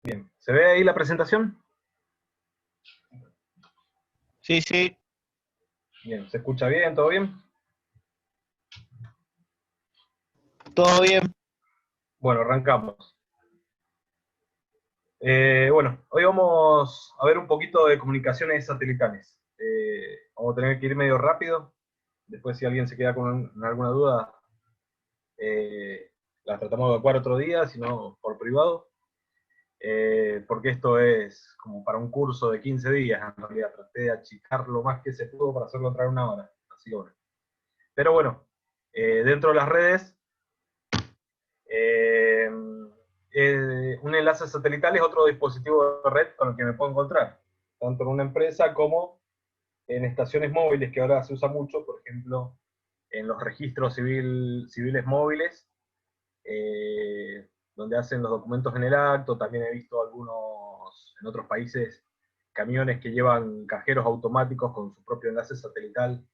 Bien, ¿se ve ahí la presentación? Sí, sí. Bien, ¿se escucha bien? ¿Todo bien? Todo bien. Bueno, arrancamos. Bueno, hoy vamos a ver un poquito de comunicaciones satelitales. Vamos a tener que ir medio rápido. Después, si alguien se queda con alguna duda, la tratamos de evacuar otro día, si no por privado. Porque esto es como para un curso de 15 días, en realidad. Traté de achicar lo más que se pudo para hacerlo entrar en una hora. Así que bueno. Pero bueno, dentro de las redes, Eh, un enlace satelital es otro dispositivo de red con el que me puedo encontrar, tanto en una empresa como en estaciones móviles, que ahora se usa mucho, por ejemplo, en los registros civiles móviles, donde hacen los documentos en el acto. También he visto algunos, en otros países, camiones que llevan cajeros automáticos con su propio enlace satelital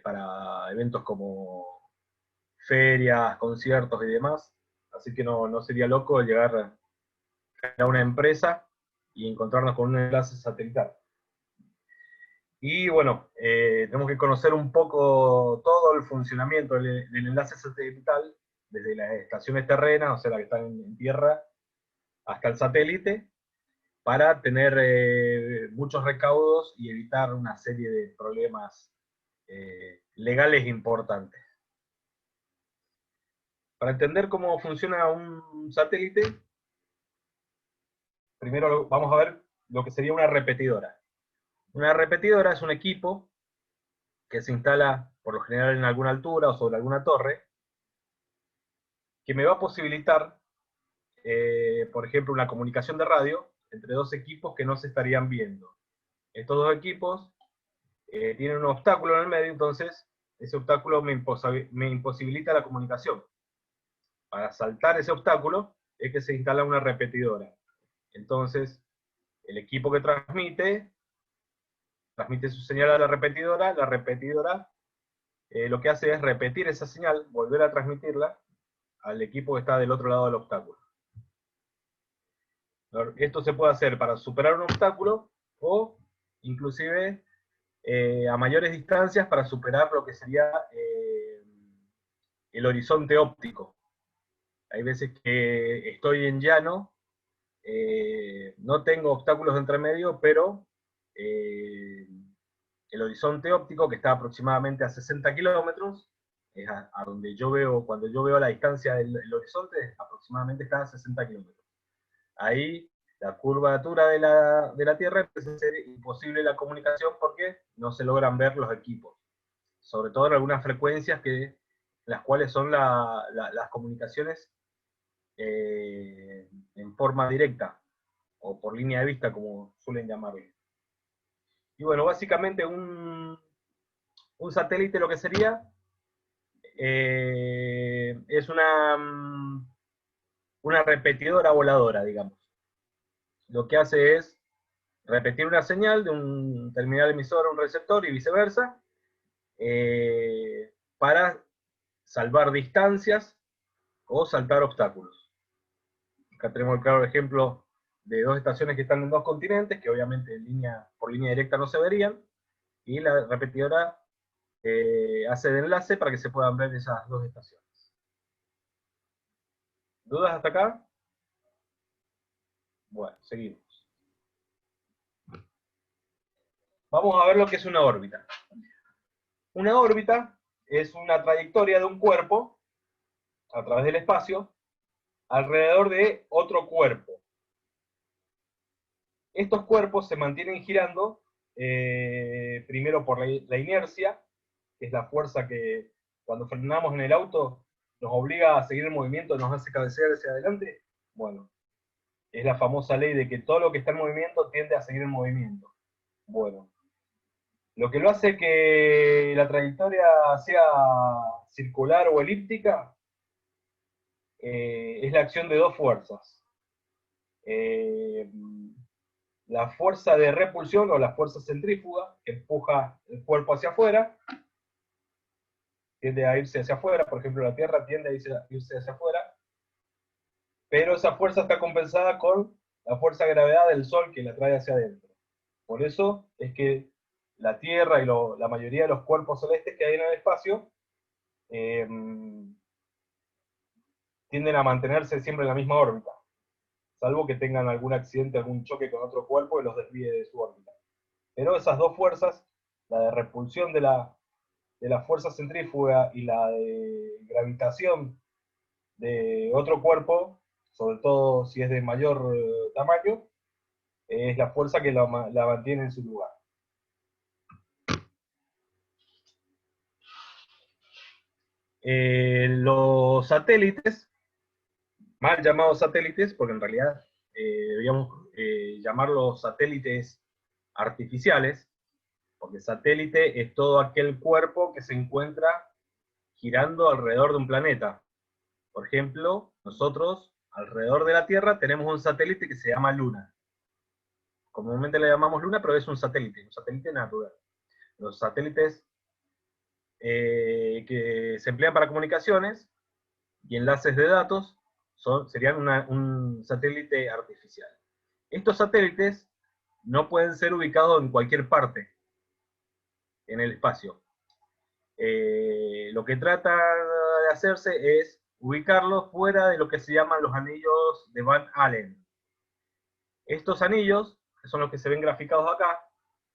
para eventos como ferias, conciertos y demás. Así que no sería loco llegar a una empresa y encontrarnos con un enlace satelital. Y bueno, tenemos que conocer un poco todo el funcionamiento del enlace satelital, desde las estaciones terrenas, o sea, las que están en tierra, hasta el satélite, para tener muchos recaudos y evitar una serie de problemas legales importantes. Para entender cómo funciona un satélite, primero vamos a ver lo que sería una repetidora. Una repetidora es un equipo que se instala por lo general en alguna altura o sobre alguna torre, que me va a posibilitar, por ejemplo, una comunicación de radio entre dos equipos que no se estarían viendo. Estos dos equipos tienen un obstáculo en el medio, entonces ese obstáculo me imposibilita la comunicación. Para saltar ese obstáculo es que se instala una repetidora. Entonces, el equipo que transmite su señal a la repetidora lo que hace es repetir esa señal, volver a transmitirla al equipo que está del otro lado del obstáculo. Esto se puede hacer para superar un obstáculo o inclusive a mayores distancias para superar lo que sería el horizonte óptico. Hay veces que estoy en llano, no tengo obstáculos entre medio, pero el horizonte óptico, que está aproximadamente a 60 kilómetros, es a donde yo veo, cuando yo veo la distancia del horizonte, aproximadamente está a 60 kilómetros. Ahí la curvatura de la Tierra empieza a ser imposible la comunicación porque no se logran ver los equipos, sobre todo en algunas frecuencias las cuales son las comunicaciones en forma directa o por línea de vista, como suelen llamarlo. Y bueno, básicamente un satélite lo que sería es una repetidora voladora, digamos. Lo que hace es repetir una señal de un terminal emisor a un receptor y viceversa, para salvar distancias o saltar obstáculos. Acá tenemos el claro ejemplo de dos estaciones que están en dos continentes, que obviamente por línea directa no se verían, y la repetidora hace de enlace para que se puedan ver esas dos estaciones. ¿Dudas hasta acá? Bueno, seguimos. Vamos a ver lo que es una órbita. Una órbita es una trayectoria de un cuerpo a través del espacio alrededor de otro cuerpo. Estos cuerpos se mantienen girando primero por la inercia, que es la fuerza que cuando frenamos en el auto nos obliga a seguir el movimiento, nos hace cabecear hacia adelante. Bueno, es la famosa ley de que todo lo que está en movimiento tiende a seguir el movimiento. Bueno, lo que lo hace que la trayectoria sea circular o elíptica es la acción de dos fuerzas. La fuerza de repulsión o la fuerza centrífuga, que empuja el cuerpo hacia afuera, tiende a irse hacia afuera. Por ejemplo, la Tierra tiende a irse hacia afuera, pero esa fuerza está compensada con la fuerza de gravedad del Sol que la trae hacia adentro. Por eso es que la Tierra y la mayoría de los cuerpos celestes que hay en el espacio eh, tienden a mantenerse siempre en la misma órbita, salvo que tengan algún accidente, algún choque con otro cuerpo y los desvíe de su órbita. Pero esas dos fuerzas, la de repulsión de la fuerza centrífuga y la de gravitación de otro cuerpo, sobre todo si es de mayor tamaño, es la fuerza que la mantiene en su lugar. Los satélites, mal llamados satélites, porque en realidad deberíamos llamarlos satélites artificiales, porque satélite es todo aquel cuerpo que se encuentra girando alrededor de un planeta. Por ejemplo, nosotros alrededor de la Tierra tenemos un satélite que se llama Luna. Comúnmente le llamamos Luna, pero es un satélite natural. Los satélites que se emplean para comunicaciones y enlaces de datos serían un satélite artificial. Estos satélites no pueden ser ubicados en cualquier parte en el espacio. Lo que trata de hacerse es ubicarlos fuera de lo que se llaman los anillos de Van Allen. Estos anillos, que son los que se ven graficados acá,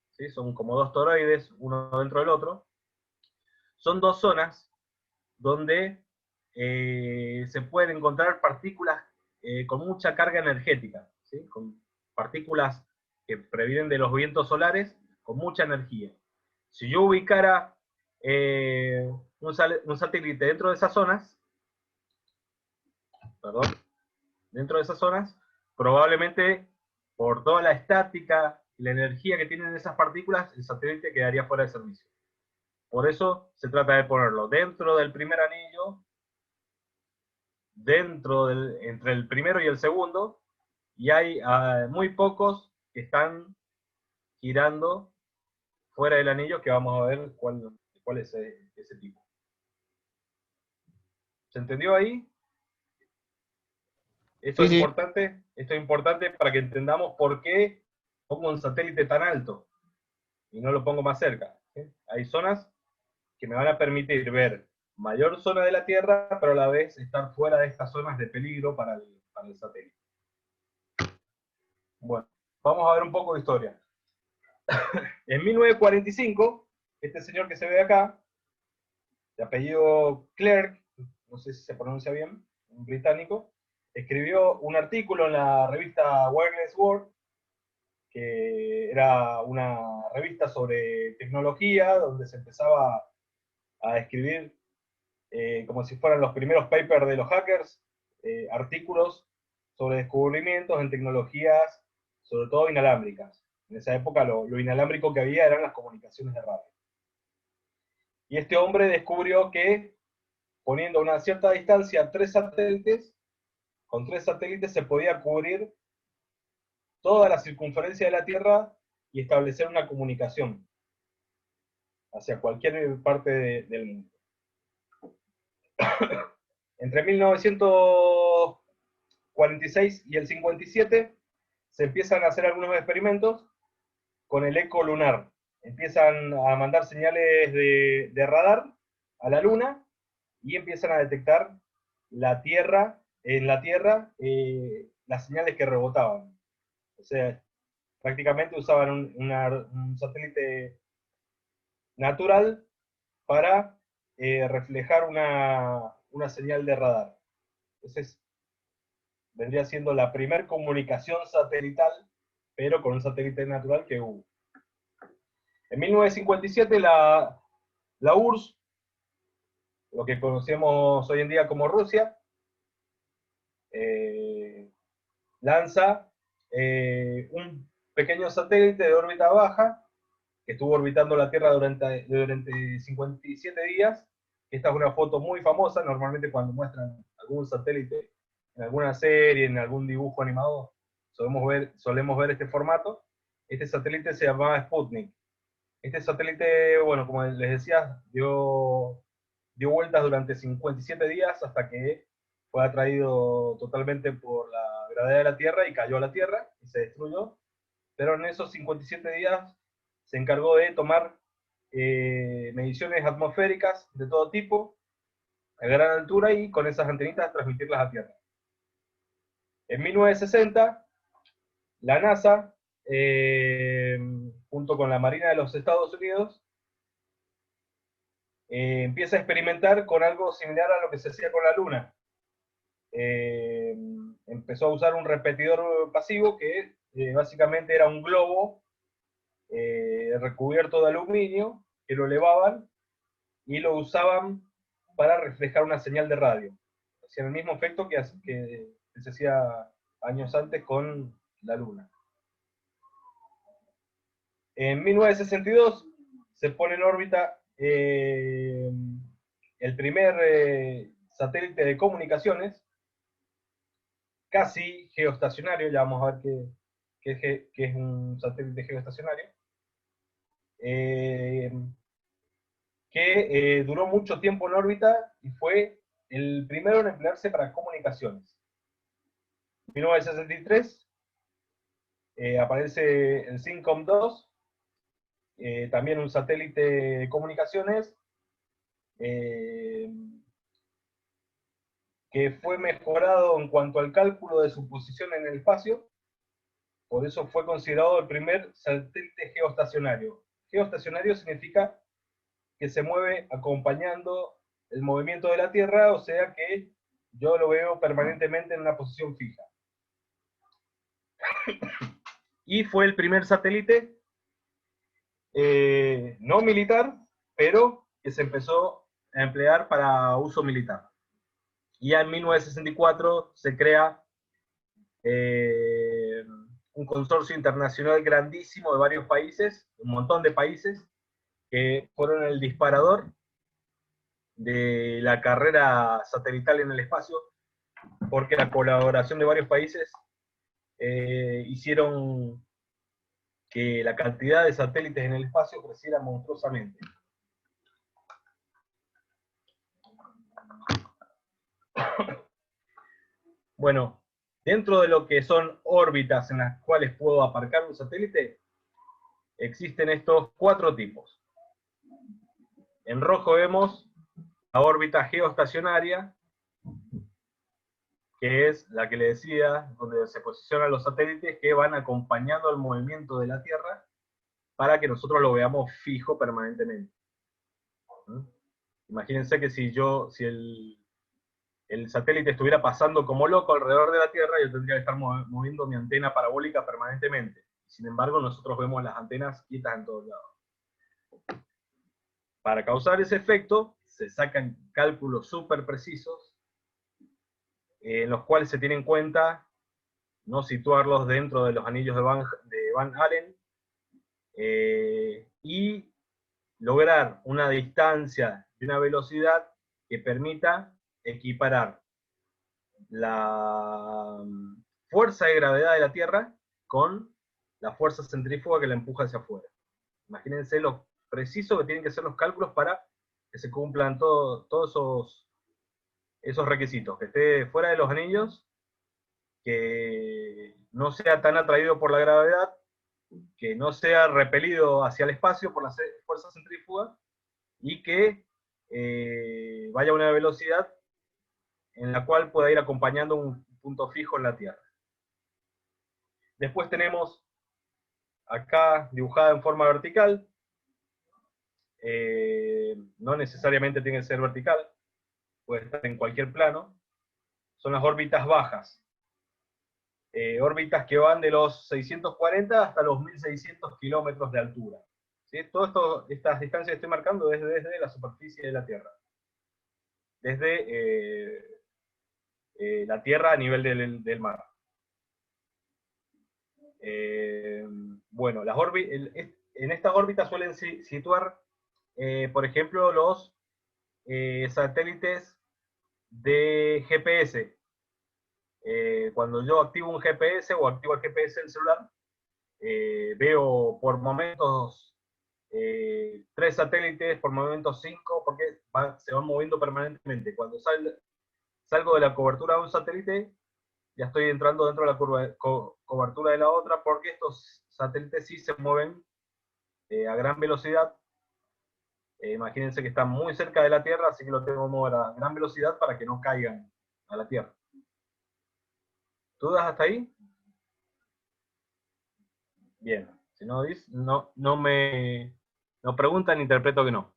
¿sí? Son como dos toroides, uno dentro del otro, son dos zonas donde se pueden encontrar partículas con mucha carga energética, ¿sí? Con partículas que previenen de los vientos solares con mucha energía. Si yo ubicara un satélite dentro de esas zonas, probablemente por toda la estática y la energía que tienen esas partículas, el satélite quedaría fuera de servicio. Por eso se trata de ponerlo dentro del primer anillo, entre el primero y el segundo, y hay muy pocos que están girando fuera del anillo, que vamos a ver cuál es ese tipo. ¿Se entendió ahí? Esto Sí, es sí. importante para que entendamos por qué pongo un satélite tan alto y no lo pongo más cerca, ¿sí? Hay zonas que me van a permitir ver mayor zona de la Tierra, pero a la vez estar fuera de estas zonas de peligro para el satélite. Bueno, vamos a ver un poco de historia. En 1945, este señor que se ve acá, de apellido Clerk, no sé si se pronuncia bien, un británico, escribió un artículo en la revista Wireless World, que era una revista sobre tecnología, donde se empezaba a escribir como si fueran los primeros papers de los hackers, artículos sobre descubrimientos en tecnologías, sobre todo inalámbricas. En esa época lo inalámbrico que había eran las comunicaciones de radio. Y este hombre descubrió que poniendo a una cierta distancia con tres satélites se podía cubrir toda la circunferencia de la Tierra y establecer una comunicación hacia cualquier parte del mundo. Entre 1946 y el 57 se empiezan a hacer algunos experimentos con el eco lunar. Empiezan a mandar señales de radar a la Luna y empiezan a detectar en la Tierra las señales que rebotaban. O sea, prácticamente usaban un satélite natural para reflejar una señal de radar. Entonces, vendría siendo la primera comunicación satelital, pero con un satélite natural que hubo. En 1957 la URSS, lo que conocemos hoy en día como Rusia, lanza un pequeño satélite de órbita baja que estuvo orbitando la Tierra durante 57 días. Esta es una foto muy famosa, normalmente cuando muestran algún satélite en alguna serie, en algún dibujo animado, solemos ver este formato. Este satélite se llamaba Sputnik. Este satélite, bueno, como les decía, dio vueltas durante 57 días hasta que fue atraído totalmente por la gravedad de la Tierra y cayó a la Tierra y se destruyó. Pero en esos 57 días se encargó de tomar mediciones atmosféricas de todo tipo, a gran altura, y con esas antenitas transmitirlas a Tierra. En 1960, la NASA, junto con la Marina de los Estados Unidos, empieza a experimentar con algo similar a lo que se hacía con la Luna. Empezó a usar un repetidor pasivo que básicamente era un globo recubierto de aluminio, que lo elevaban y lo usaban para reflejar una señal de radio. Hacían el mismo efecto que se hacía años antes con la Luna. En 1962 se pone en órbita el primer satélite de comunicaciones, casi geoestacionario. Ya vamos a ver qué es un satélite geoestacionario, que duró mucho tiempo en órbita y fue el primero en emplearse para comunicaciones. En 1963 aparece el SYNCOM-2, también un satélite de comunicaciones, que fue mejorado en cuanto al cálculo de su posición en el espacio. Por eso fue considerado el primer satélite geoestacionario. Geoestacionario significa que se mueve acompañando el movimiento de la Tierra, o sea que yo lo veo permanentemente en una posición fija. Y fue el primer satélite no militar, pero que se empezó a emplear para uso militar. Y ya en 1964 se crea un consorcio internacional grandísimo de varios países, un montón de países, que fueron el disparador de la carrera satelital en el espacio, porque la colaboración de varios países hicieron que la cantidad de satélites en el espacio creciera monstruosamente. Bueno, dentro de lo que son órbitas en las cuales puedo aparcar un satélite, existen estos 4 tipos. En rojo vemos la órbita geoestacionaria, que es la que le decía, donde se posicionan los satélites que van acompañando el movimiento de la Tierra para que nosotros lo veamos fijo permanentemente. Imagínense que si el satélite estuviera pasando como loco alrededor de la Tierra, yo tendría que estar moviendo mi antena parabólica permanentemente. Sin embargo, nosotros vemos las antenas quietas en todos lados. Para causar ese efecto, se sacan cálculos súper precisos, en los cuales se tiene en cuenta no situarlos dentro de los anillos de Van Allen, y lograr una distancia y una velocidad que permita equiparar la fuerza de gravedad de la Tierra con la fuerza centrífuga que la empuja hacia afuera. Imagínense lo preciso que tienen que ser los cálculos para que se cumplan todos esos requisitos, que esté fuera de los anillos, que no sea tan atraído por la gravedad, que no sea repelido hacia el espacio por la fuerza centrífuga, y que vaya a una velocidad en la cual pueda ir acompañando un punto fijo en la Tierra. Después tenemos acá dibujada en forma vertical, no necesariamente tiene que ser vertical, puede estar en cualquier plano, son las órbitas bajas. Órbitas que van de los 640 hasta los 1600 kilómetros de altura. ¿Sí? Todas estas distancias que estoy marcando desde la superficie de la Tierra. Desde la Tierra a nivel del mar. Bueno, en estas órbitas suelen situar, por ejemplo, los satélites de GPS. Cuando yo activo un GPS o activo el GPS del celular, veo por momentos 3 satélites, por momentos 5, porque se van moviendo permanentemente. Cuando salgo de la cobertura de un satélite, ya estoy entrando dentro de la cobertura de la otra, porque estos satélites sí se mueven a gran velocidad. Imagínense que están muy cerca de la Tierra, así que lo tengo que mover a gran velocidad para que no caigan a la Tierra. ¿Dudas hasta ahí? Bien. Si no, no preguntan, interpreto que no.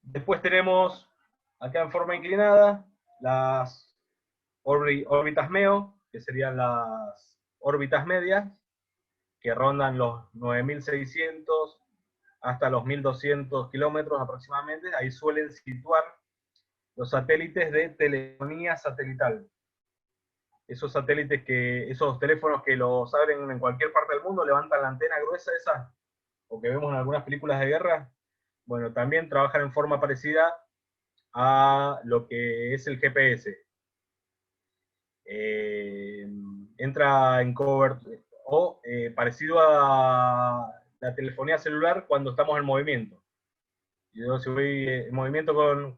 Después tenemos, acá en forma inclinada, las órbitas MEO, que serían las órbitas medias, que rondan los 9.600 hasta los 1.200 kilómetros aproximadamente. Ahí suelen situar los satélites de telefonía satelital. Esos satélites esos teléfonos que los abren en cualquier parte del mundo, levantan la antena gruesa esa, o que vemos en algunas películas de guerra, bueno, también trabajan en forma parecida a lo que es el GPS. Entra en cobertura, o parecido a la telefonía celular cuando estamos en movimiento. Yo si voy en movimiento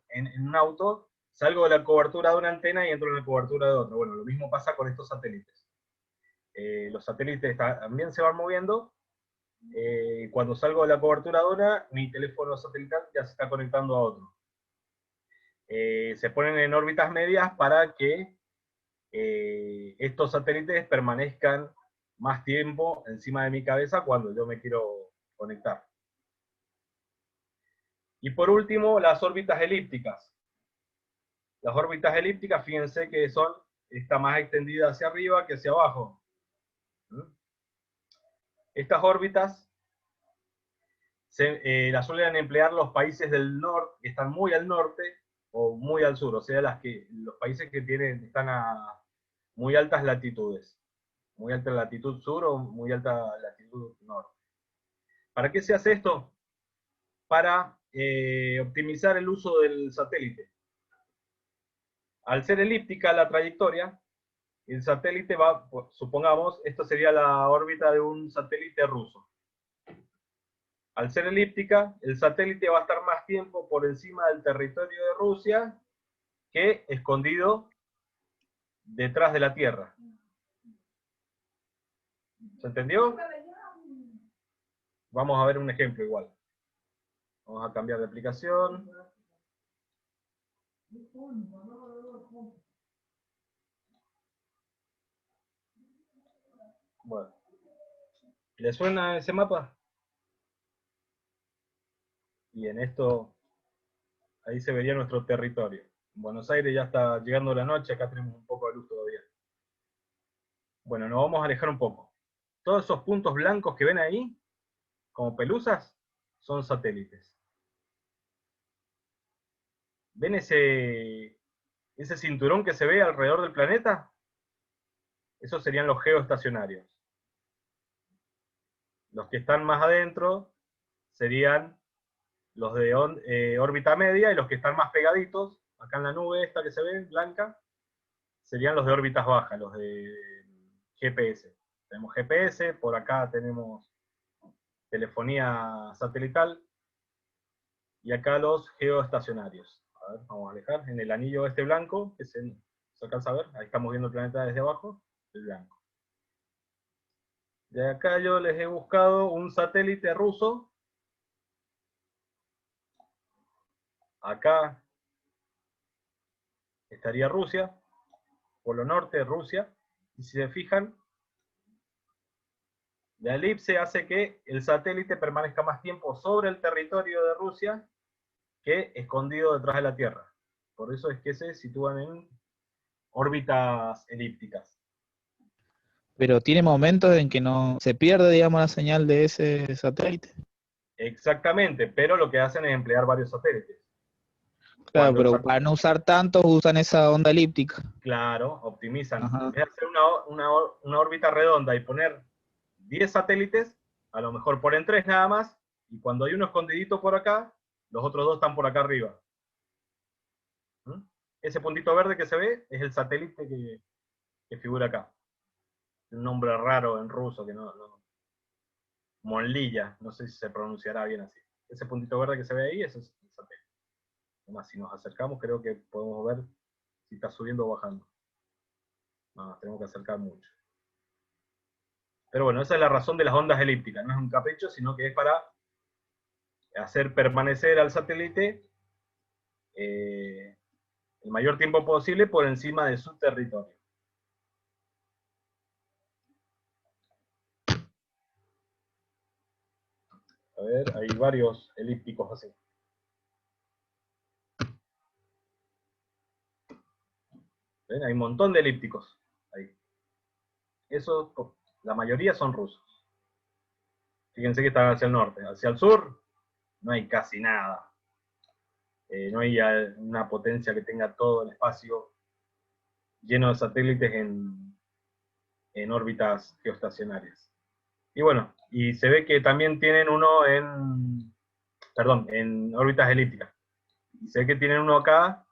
en un auto, salgo de la cobertura de una antena y entro en la cobertura de otra. Bueno, lo mismo pasa con estos satélites. Los satélites también se van moviendo. Cuando salgo de la cobertura de una, mi teléfono satelital ya se está conectando a otro. Se ponen en órbitas medias para que estos satélites permanezcan más tiempo encima de mi cabeza cuando yo me quiero conectar. Y por último, las órbitas elípticas. Las órbitas elípticas, fíjense que está más extendida hacia arriba que hacia abajo. Estas órbitas las suelen emplear los países del norte, que están muy al norte o muy al sur, o sea, los países que están a muy altas latitudes, muy alta latitud sur o muy alta latitud norte. ¿Para qué se hace esto? Para optimizar el uso del satélite. Al ser elíptica la trayectoria, el satélite va, supongamos, esto sería la órbita de un satélite ruso. Al ser elíptica, el satélite va a estar más tiempo por encima del territorio de Rusia que escondido detrás de la Tierra. ¿Se entendió? Vamos a ver un ejemplo igual. Vamos a cambiar de aplicación. Bueno. ¿Le suena ese mapa? Y en esto, ahí se vería nuestro territorio. En Buenos Aires ya está llegando la noche, acá tenemos un poco de luz todavía. Bueno, nos vamos a alejar un poco. Todos esos puntos blancos que ven ahí, como pelusas, son satélites. ¿Ven ese cinturón que se ve alrededor del planeta? Esos serían los geoestacionarios. Los que están más adentro serían los de órbita media, y los que están más pegaditos, acá en la nube esta que se ve, blanca, serían los de órbitas bajas, los de GPS. Tenemos GPS, por acá tenemos telefonía satelital, y acá los geoestacionarios. A ver, vamos a alejar, en el anillo este blanco, que se alcanza a ver, ahí estamos viendo el planeta desde abajo, el blanco. De acá yo les he buscado un satélite ruso. Acá estaría Rusia, Polo Norte, Rusia, y si se fijan, la elipse hace que el satélite permanezca más tiempo sobre el territorio de Rusia que escondido detrás de la Tierra. Por eso es que se sitúan en órbitas elípticas. Pero tiene momentos en que no se pierde, digamos, la señal de ese satélite. Exactamente, pero lo que hacen es emplear varios satélites. Claro, pero para no usar tantos usan esa onda elíptica. Claro, optimizan. Ajá. En vez de hacer una órbita redonda y poner 10 satélites, a lo mejor ponen 3 nada más, y cuando hay uno escondidito por acá, los otros 2 están por acá arriba. ¿Mm? Ese puntito verde que se ve es el satélite que figura acá. Un nombre raro en ruso que no. Monlilla, no sé si se pronunciará bien así. Ese puntito verde que se ve ahí, ese es el satélite. Además, si nos acercamos, creo que podemos ver si está subiendo o bajando. No, tenemos que acercar mucho. Pero bueno, esa es la razón de las ondas elípticas. No es un capricho, sino que es para hacer permanecer al satélite el mayor tiempo posible por encima de su territorio. A ver, hay varios elípticos así. ¿Ven? Hay un montón de elípticos ahí. Esos, la mayoría son rusos. Fíjense que están hacia el norte. Hacia el sur no hay casi nada. No hay una potencia que tenga todo el espacio lleno de satélites en órbitas geoestacionarias. Y bueno, y se ve que también tienen uno en órbitas elípticas. Y se ve que tienen uno acá,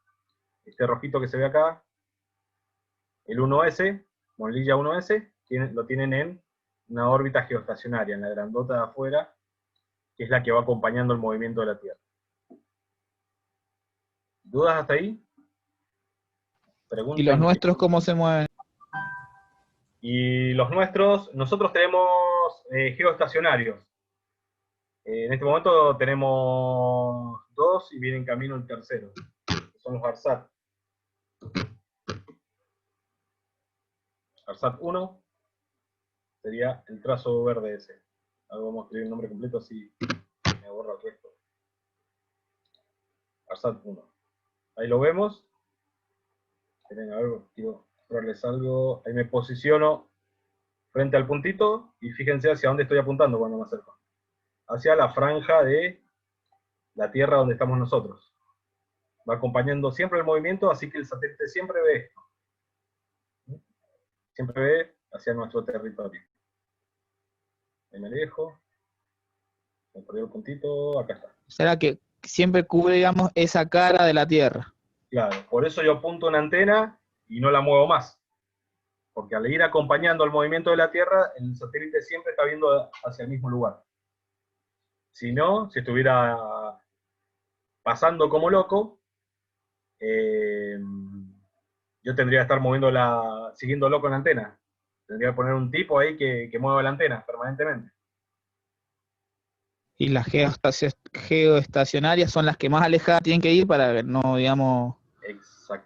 este rojito que se ve acá, el 1S, Monlilla 1S, lo tienen en una órbita geoestacionaria, en la grandota de afuera, que es la que va acompañando el movimiento de la Tierra. ¿Dudas hasta ahí? ¿Y los nuestros cómo se mueven? Y los nuestros, nosotros tenemos geoestacionarios. En este momento tenemos 2 y viene en camino el tercero, que son los ARSAT. ARSAT 1 sería el trazo verde ese. Ahora vamos a escribir el nombre completo así me borra el resto. ARSAT 1. Ahí lo vemos. Miren, a ver, quiero mostrarles algo. Ahí me posiciono frente al puntito y fíjense hacia dónde estoy apuntando cuando me acerco. Hacia la franja de la Tierra donde estamos nosotros. Va acompañando siempre el movimiento, así que el satélite siempre ve esto. Siempre ve hacia nuestro territorio. Ahí me alejo. Me perdió el puntito, acá está. ¿Será que siempre cubre, digamos, esa cara de la Tierra? Claro, por eso yo apunto una antena y no la muevo más. Porque al ir acompañando el movimiento de la Tierra, el satélite siempre está viendo hacia el mismo lugar. Si no, si estuviera pasando como loco, yo tendría que estar siguiéndolo con la antena. Tendría que poner un tipo ahí que mueva la antena permanentemente. Y las geoestacionarias son las que más alejadas tienen que ir para que no, digamos,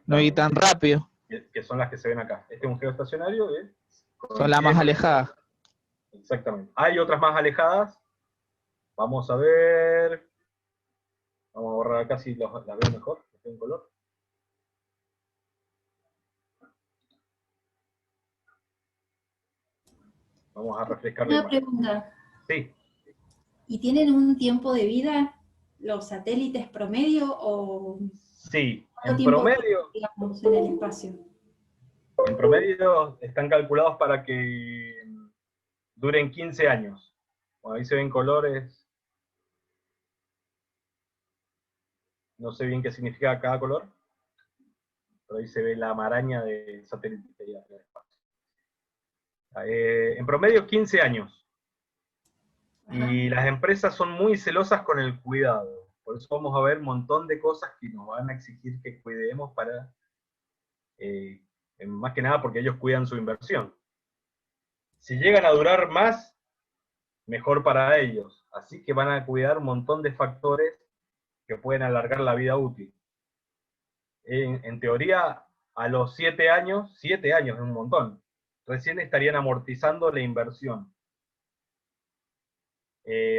no ir tan rápido. Que son las que se ven acá. Este es un geoestacionario. Son las más alejadas. Exactamente. Hay otras más alejadas. Vamos a ver. Vamos a borrar acá si las veo mejor, que esté en color. Vamos a refrescar la Una imagen. pregunta. Sí. ¿Y tienen un tiempo de vida los satélites promedio o Sí, cuánto tiempo digamos, en el espacio? En promedio están calculados para que duren 15 años. Bueno, ahí se ven colores. No sé bien qué significa cada color, pero ahí se ve la maraña de satélites que hay en el espacio. En promedio 15 años. Y las empresas son muy celosas con el cuidado. Por eso vamos a ver un montón de cosas que nos van a exigir que cuidemos para, más que nada porque ellos cuidan su inversión. Si llegan a durar más, mejor para ellos. Así que van a cuidar un montón de factores que pueden alargar la vida útil. En teoría, a los 7 años es un montón, recién estarían amortizando la inversión.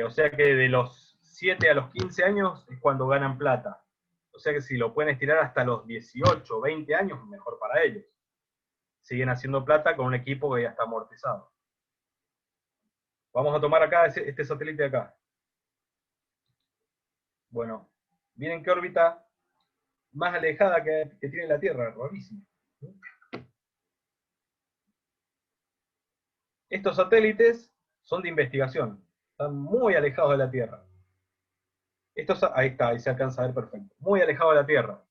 O sea que de los 7 a los 15 años es cuando ganan plata. O sea que si lo pueden estirar hasta los 18 o 20 años, mejor para ellos. Siguen haciendo plata con un equipo que ya está amortizado. Vamos a tomar acá este satélite de acá. Bueno, miren qué órbita más alejada que tiene la Tierra, rarísimo. Estos satélites son de investigación, están muy alejados de la Tierra. Ahí está, ahí se alcanza a ver perfecto. Muy alejados de la Tierra.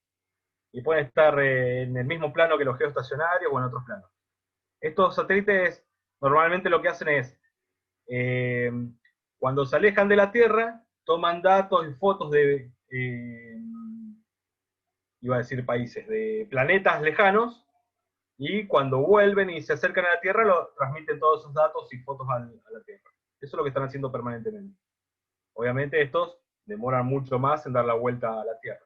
Y pueden estar en el mismo plano que los geoestacionarios o en otros planos. Estos satélites normalmente lo que hacen es, cuando se alejan de la Tierra, toman datos y fotos iba a decir países, de planetas lejanos, y cuando vuelven y se acercan a la Tierra, lo transmiten todos esos datos y fotos a la Tierra. Eso es lo que están haciendo permanentemente. Obviamente estos demoran mucho más en dar la vuelta a la Tierra.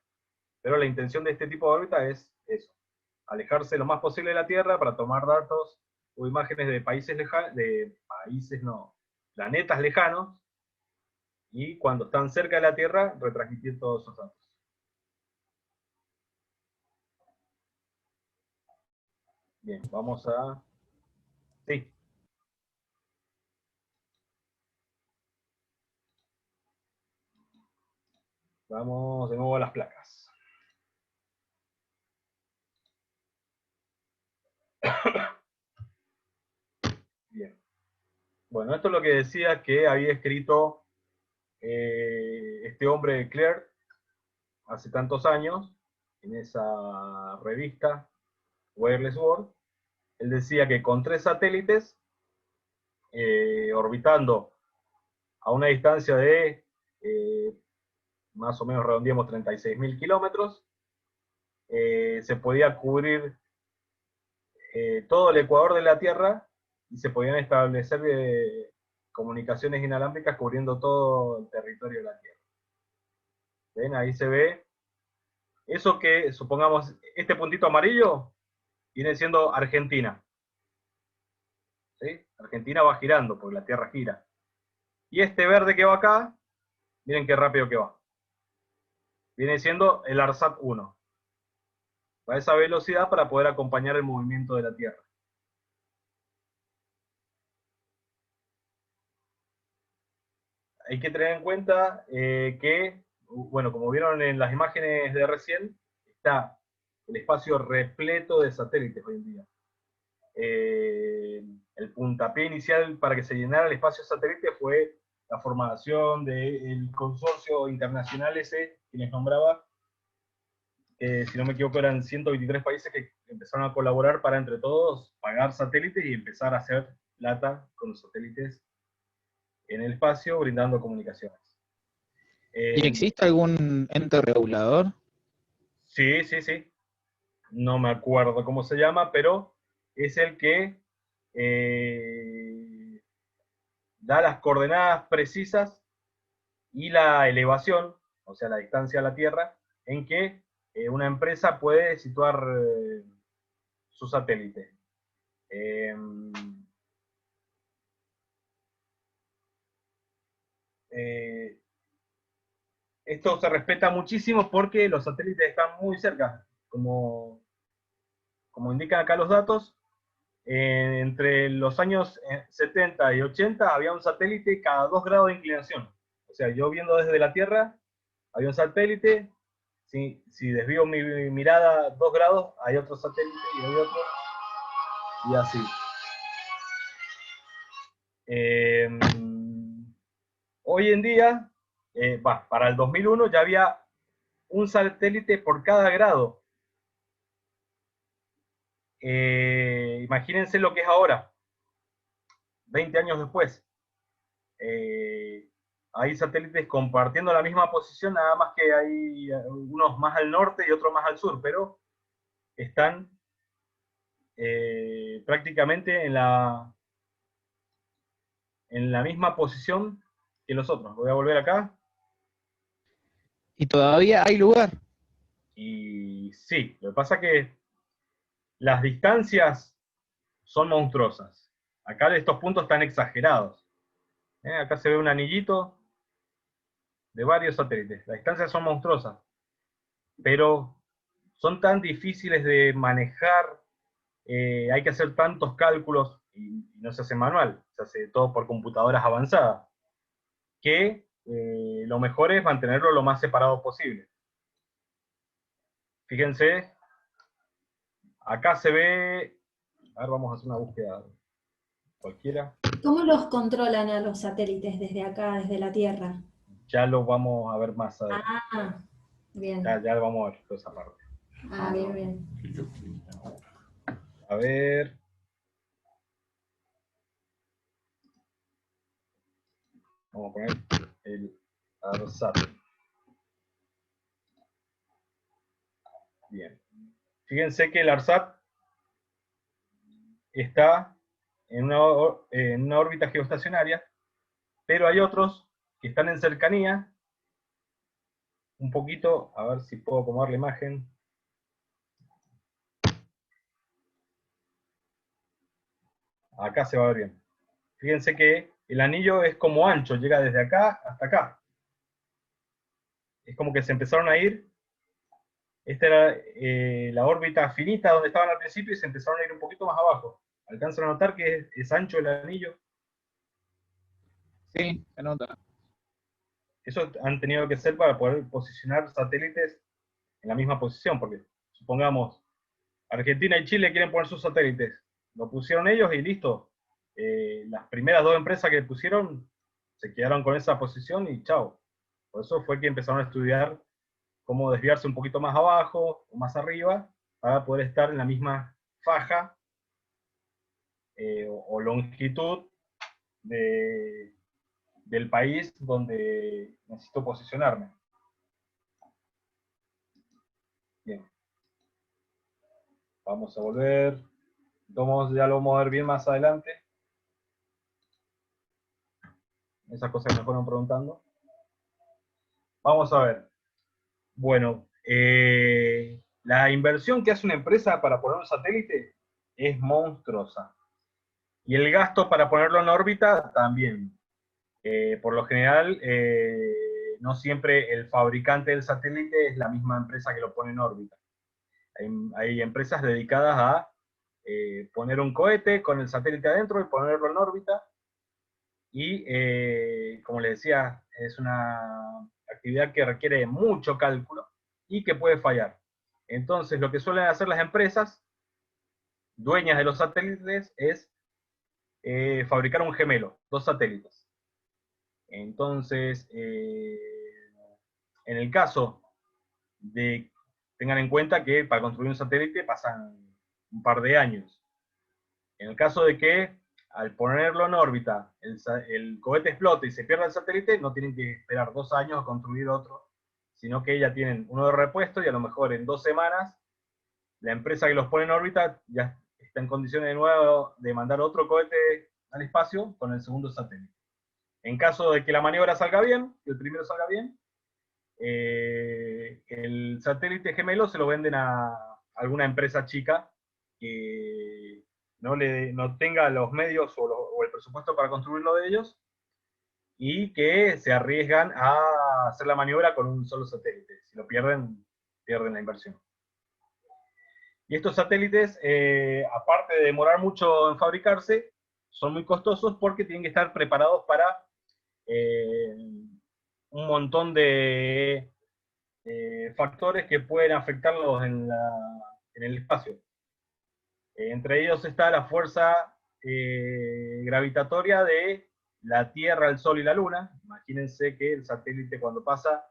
Pero la intención de este tipo de órbita es eso, alejarse lo más posible de la Tierra para tomar datos o imágenes de países lejanos, planetas lejanos, y cuando están cerca de la Tierra, retransmitir todos esos datos. Bien, vamos a... Sí. Vamos de nuevo a las placas. Bien. Bueno, esto es lo que decía que había escrito este hombre Clerk hace tantos años, en esa revista, Wireless World. Él decía que con 3 satélites, orbitando a una distancia de, más o menos redondeamos 36.000 kilómetros, se podía cubrir todo el ecuador de la Tierra y se podían establecer comunicaciones inalámbricas cubriendo todo el territorio de la Tierra. ¿Ven? Ahí se ve. Eso que, supongamos, este puntito amarillo viene siendo Argentina. ¿Sí? Argentina va girando, porque la Tierra gira. Y este verde que va acá, miren qué rápido que va. Viene siendo el ARSAT 1. Va a esa velocidad para poder acompañar el movimiento de la Tierra. Hay que tener en cuenta que, bueno, como vieron en las imágenes de recién, está el espacio repleto de satélites hoy en día. El puntapié inicial para que se llenara el espacio satélite fue la formación del consorcio internacional ese que les nombraba, si no me equivoco eran 123 países que empezaron a colaborar para entre todos pagar satélites y empezar a hacer plata con los satélites en el espacio brindando comunicaciones. ¿Y existe algún ente regulador? Sí, sí, sí. No me acuerdo cómo se llama, pero es el que da las coordenadas precisas y la elevación, o sea, la distancia a la Tierra, en que una empresa puede situar su satélite. Esto se respeta muchísimo porque los satélites están muy cerca, como indican acá los datos. Entre los años 70 y 80 había un satélite cada 2 grados de inclinación. O sea, yo viendo desde la Tierra, había un satélite, si desvío mi mirada 2 grados, hay otro satélite y hay otro, y así. Hoy en día, para el 2001 ya había un satélite por cada grado. Imagínense lo que es ahora, 20 años después. Hay satélites compartiendo la misma posición, nada más que hay unos más al norte y otros más al sur, pero están prácticamente en la misma posición que los otros. Voy a volver acá. ¿Y todavía hay lugar? Y sí, lo que pasa es que las distancias son monstruosas. Acá estos puntos están exagerados. Acá se ve un anillito de varios satélites. Las distancias son monstruosas, pero son tan difíciles de manejar, hay que hacer tantos cálculos, y no se hace manual, se hace todo por computadoras avanzadas, que lo mejor es mantenerlo lo más separado posible. Fíjense, acá se ve, a ver, vamos a hacer una búsqueda cualquiera. ¿Cómo los controlan a los satélites desde acá, desde la Tierra? Ya lo vamos a ver más adelante. Ah, bien. Ya vamos a ver toda esa parte. Ah, bien, bien. A ver. Vamos a poner el ARSAT. Bien. Fíjense que el ARSAT está en una órbita geoestacionaria, pero hay otros que están en cercanía, un poquito, a ver si puedo acomodar la imagen. Acá se va a ver bien. Fíjense que el anillo es como ancho, llega desde acá hasta acá. Es como que se empezaron a ir. Esta era la órbita finita donde estaban al principio y se empezaron a ir un poquito más abajo. ¿Alcanzan a notar que es ancho el anillo? Sí, se nota. Eso han tenido que ser para poder posicionar satélites en la misma posición, porque supongamos, Argentina y Chile quieren poner sus satélites, lo pusieron ellos y listo. Las primeras dos empresas que pusieron se quedaron con esa posición y chao. Por eso fue que empezaron a estudiar cómo desviarse un poquito más abajo o más arriba para poder estar en la misma faja o longitud del país donde necesito posicionarme. Bien. Vamos a volver. Ya lo vamos a ver bien más adelante. Esas cosas que me fueron preguntando. Vamos a ver. Bueno, la inversión que hace una empresa para poner un satélite es monstruosa. Y el gasto para ponerlo en órbita también. Por lo general, no siempre el fabricante del satélite es la misma empresa que lo pone en órbita. Hay empresas dedicadas a poner un cohete con el satélite adentro y ponerlo en órbita. Y, como les decía, es una actividad que requiere mucho cálculo y que puede fallar. Entonces, lo que suelen hacer las empresas dueñas de los satélites es fabricar un gemelo, dos satélites. Entonces, en el caso de, tengan en cuenta que para construir un satélite pasan un par de años. En el caso de que al ponerlo en órbita el cohete explote y se pierda el satélite, no tienen que esperar 2 años a construir otro, sino que ya tienen uno de repuesto y a lo mejor en 2 semanas la empresa que los pone en órbita ya está en condiciones de nuevo de mandar otro cohete al espacio con el segundo satélite. En caso de que la maniobra salga bien, que el primero salga bien, el satélite gemelo se lo venden a alguna empresa chica que no tenga los medios o el presupuesto para construirlo de ellos y que se arriesgan a hacer la maniobra con un solo satélite. Si lo pierden, pierden la inversión. Y estos satélites, aparte de demorar mucho en fabricarse, son muy costosos porque tienen que estar preparados para un montón de factores que pueden afectarlos en el espacio. Entre ellos está la fuerza gravitatoria de la Tierra, el Sol y la Luna. Imagínense que el satélite cuando pasa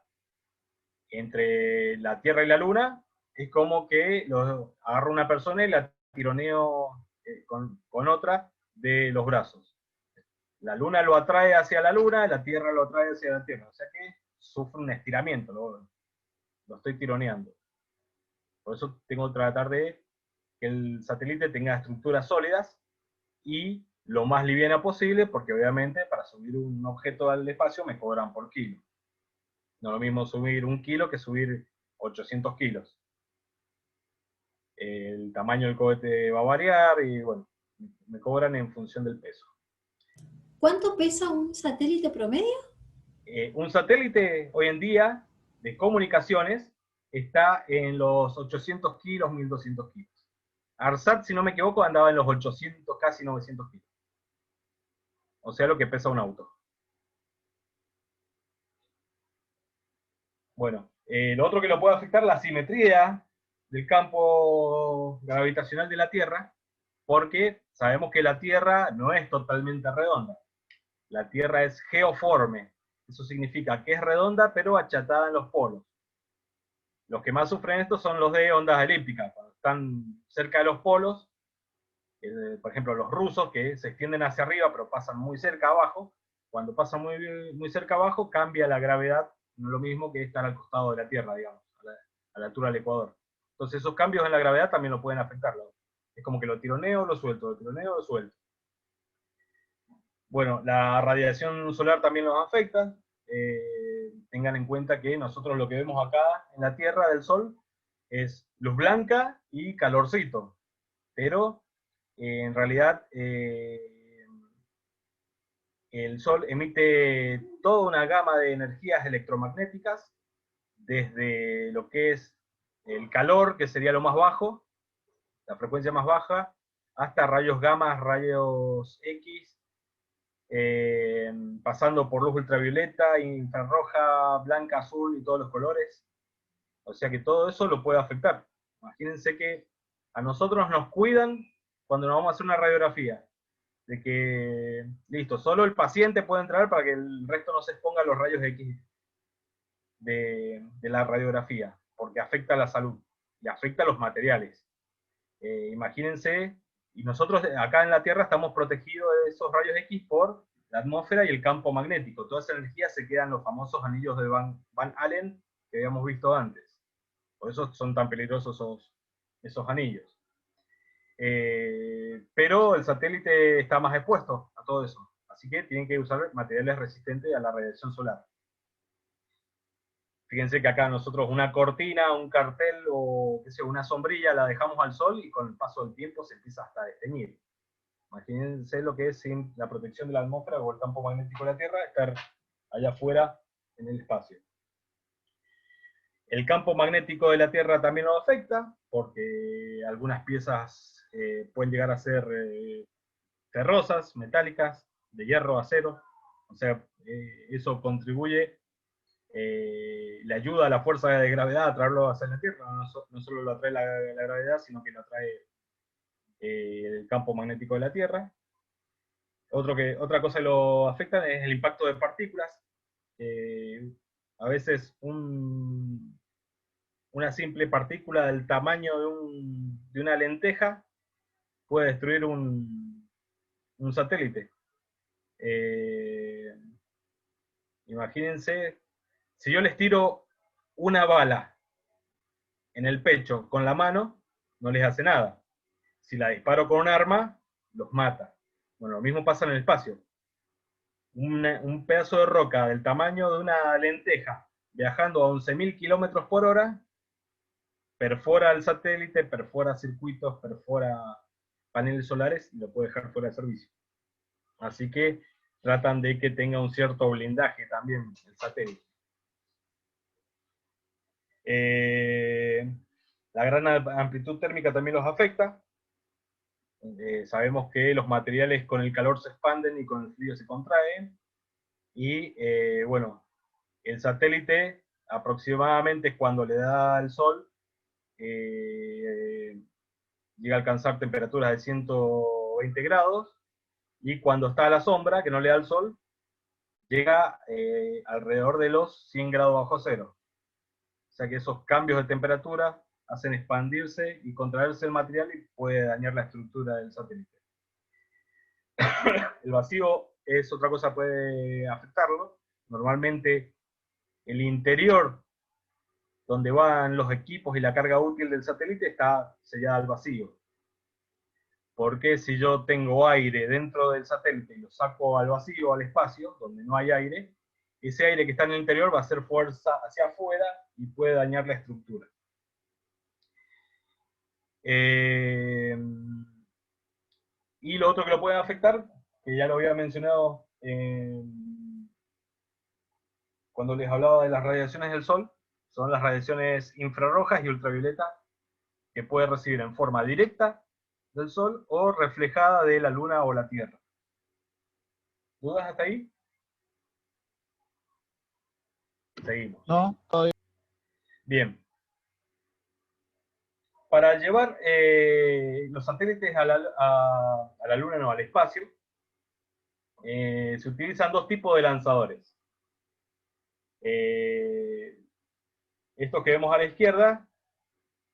entre la Tierra y la Luna es como que lo agarra una persona y la tironeo con otra de los brazos. La Luna lo atrae hacia la Luna, la Tierra lo atrae hacia la Tierra. O sea que sufre un estiramiento, lo estoy tironeando. Por eso tengo que tratar de que el satélite tenga estructuras sólidas y lo más liviana posible, porque obviamente para subir un objeto al espacio me cobran por kilo. No es lo mismo subir 1 kilo que subir 800 kilos. El tamaño del cohete va a variar y bueno, me cobran en función del peso. ¿Cuánto pesa un satélite promedio? Un satélite hoy en día de comunicaciones está en los 800 kilos, 1200 kilos. ARSAT, si no me equivoco, andaba en los 800, casi 900 kilos. O sea, lo que pesa un auto. Bueno, lo otro que lo puede afectar es la simetría del campo gravitacional de la Tierra, porque sabemos que la Tierra no es totalmente redonda. La Tierra es geoforme. Eso significa que es redonda, pero achatada en los polos. Los que más sufren esto son los de ondas elípticas. Cuando están cerca de los polos, por ejemplo, los rusos, que se extienden hacia arriba, pero pasan muy cerca abajo. Cuando pasan muy cerca abajo, cambia la gravedad, no es lo mismo que estar al costado de la Tierra, digamos, a la altura del Ecuador. Entonces esos cambios en la gravedad también lo pueden afectarlo. Es como que lo tironeo, lo suelto, lo tironeo, lo suelto. Bueno, la radiación solar también nos afecta. Tengan en cuenta que nosotros lo que vemos acá en la Tierra del Sol es luz blanca y calorcito. Pero en realidad el Sol emite toda una gama de energías electromagnéticas, desde lo que es el calor, que sería lo más bajo, la frecuencia más baja, hasta rayos gamma, rayos X, pasando por luz ultravioleta, infrarroja, blanca, azul y todos los colores. O sea que todo eso lo puede afectar. Imagínense que a nosotros nos cuidan cuando nos vamos a hacer una radiografía. De que, listo, solo el paciente puede entrar para que el resto no se exponga a los rayos X de la radiografía, porque afecta a la salud y afecta a los materiales. Imagínense, y nosotros acá en la Tierra estamos protegidos de esos rayos X por la atmósfera y el campo magnético. Toda esa energía se queda en los famosos anillos de Van Allen que habíamos visto antes. Por eso son tan peligrosos esos anillos. Pero el satélite está más expuesto a todo eso. Así que tienen que usar materiales resistentes a la radiación solar. Fíjense que acá nosotros una cortina, un cartel o qué sé, una sombrilla la dejamos al sol y con el paso del tiempo se empieza hasta a desteñir. Imagínense lo que es sin la protección de la atmósfera o el campo magnético de la Tierra, estar allá afuera en el espacio. El campo magnético de la Tierra también nos afecta, porque algunas piezas pueden llegar a ser ferrosas, metálicas, de hierro, acero. O sea, eso contribuye, le ayuda a la fuerza de gravedad a traerlo hacia la Tierra. No solo lo atrae la gravedad, sino que lo atrae el campo magnético de la Tierra. Otra cosa que lo afecta es el impacto de partículas. A veces una simple partícula del tamaño de una lenteja puede destruir un satélite. Imagínense, si yo les tiro una bala en el pecho con la mano, no les hace nada. Si la disparo con un arma, los mata. Bueno, lo mismo pasa en el espacio. Un pedazo de roca del tamaño de una lenteja, viajando a 11.000 kilómetros por hora, perfora el satélite, perfora circuitos, perfora paneles solares y lo puede dejar fuera de servicio. Así que tratan de que tenga un cierto blindaje también el satélite. La gran amplitud térmica también los afecta. Sabemos que los materiales con el calor se expanden y con el frío se contraen. Y bueno, el satélite aproximadamente cuando le da el sol llega a alcanzar temperaturas de 120 grados, y cuando está a la sombra, que no le da el sol, llega alrededor de los 100 grados bajo cero. O sea que esos cambios de temperatura hacen expandirse y contraerse el material y puede dañar la estructura del satélite. El vacío es otra cosa que puede afectarlo. Normalmente el interior donde van los equipos y la carga útil del satélite está sellada al vacío. Porque si yo tengo aire dentro del satélite y lo saco al vacío, al espacio, donde no hay aire, ese aire que está en el interior va a hacer fuerza hacia afuera y puede dañar la estructura. Y lo otro que lo puede afectar, que ya lo había mencionado cuando les hablaba de las radiaciones del Sol, son las radiaciones infrarrojas y ultravioleta que puede recibir en forma directa del Sol o reflejada de la Luna o la Tierra. ¿Dudas hasta ahí? Seguimos. No, todavía. Bien. Para llevar los satélites a la Luna, no, al espacio, se utilizan dos tipos de lanzadores. Estos que vemos a la izquierda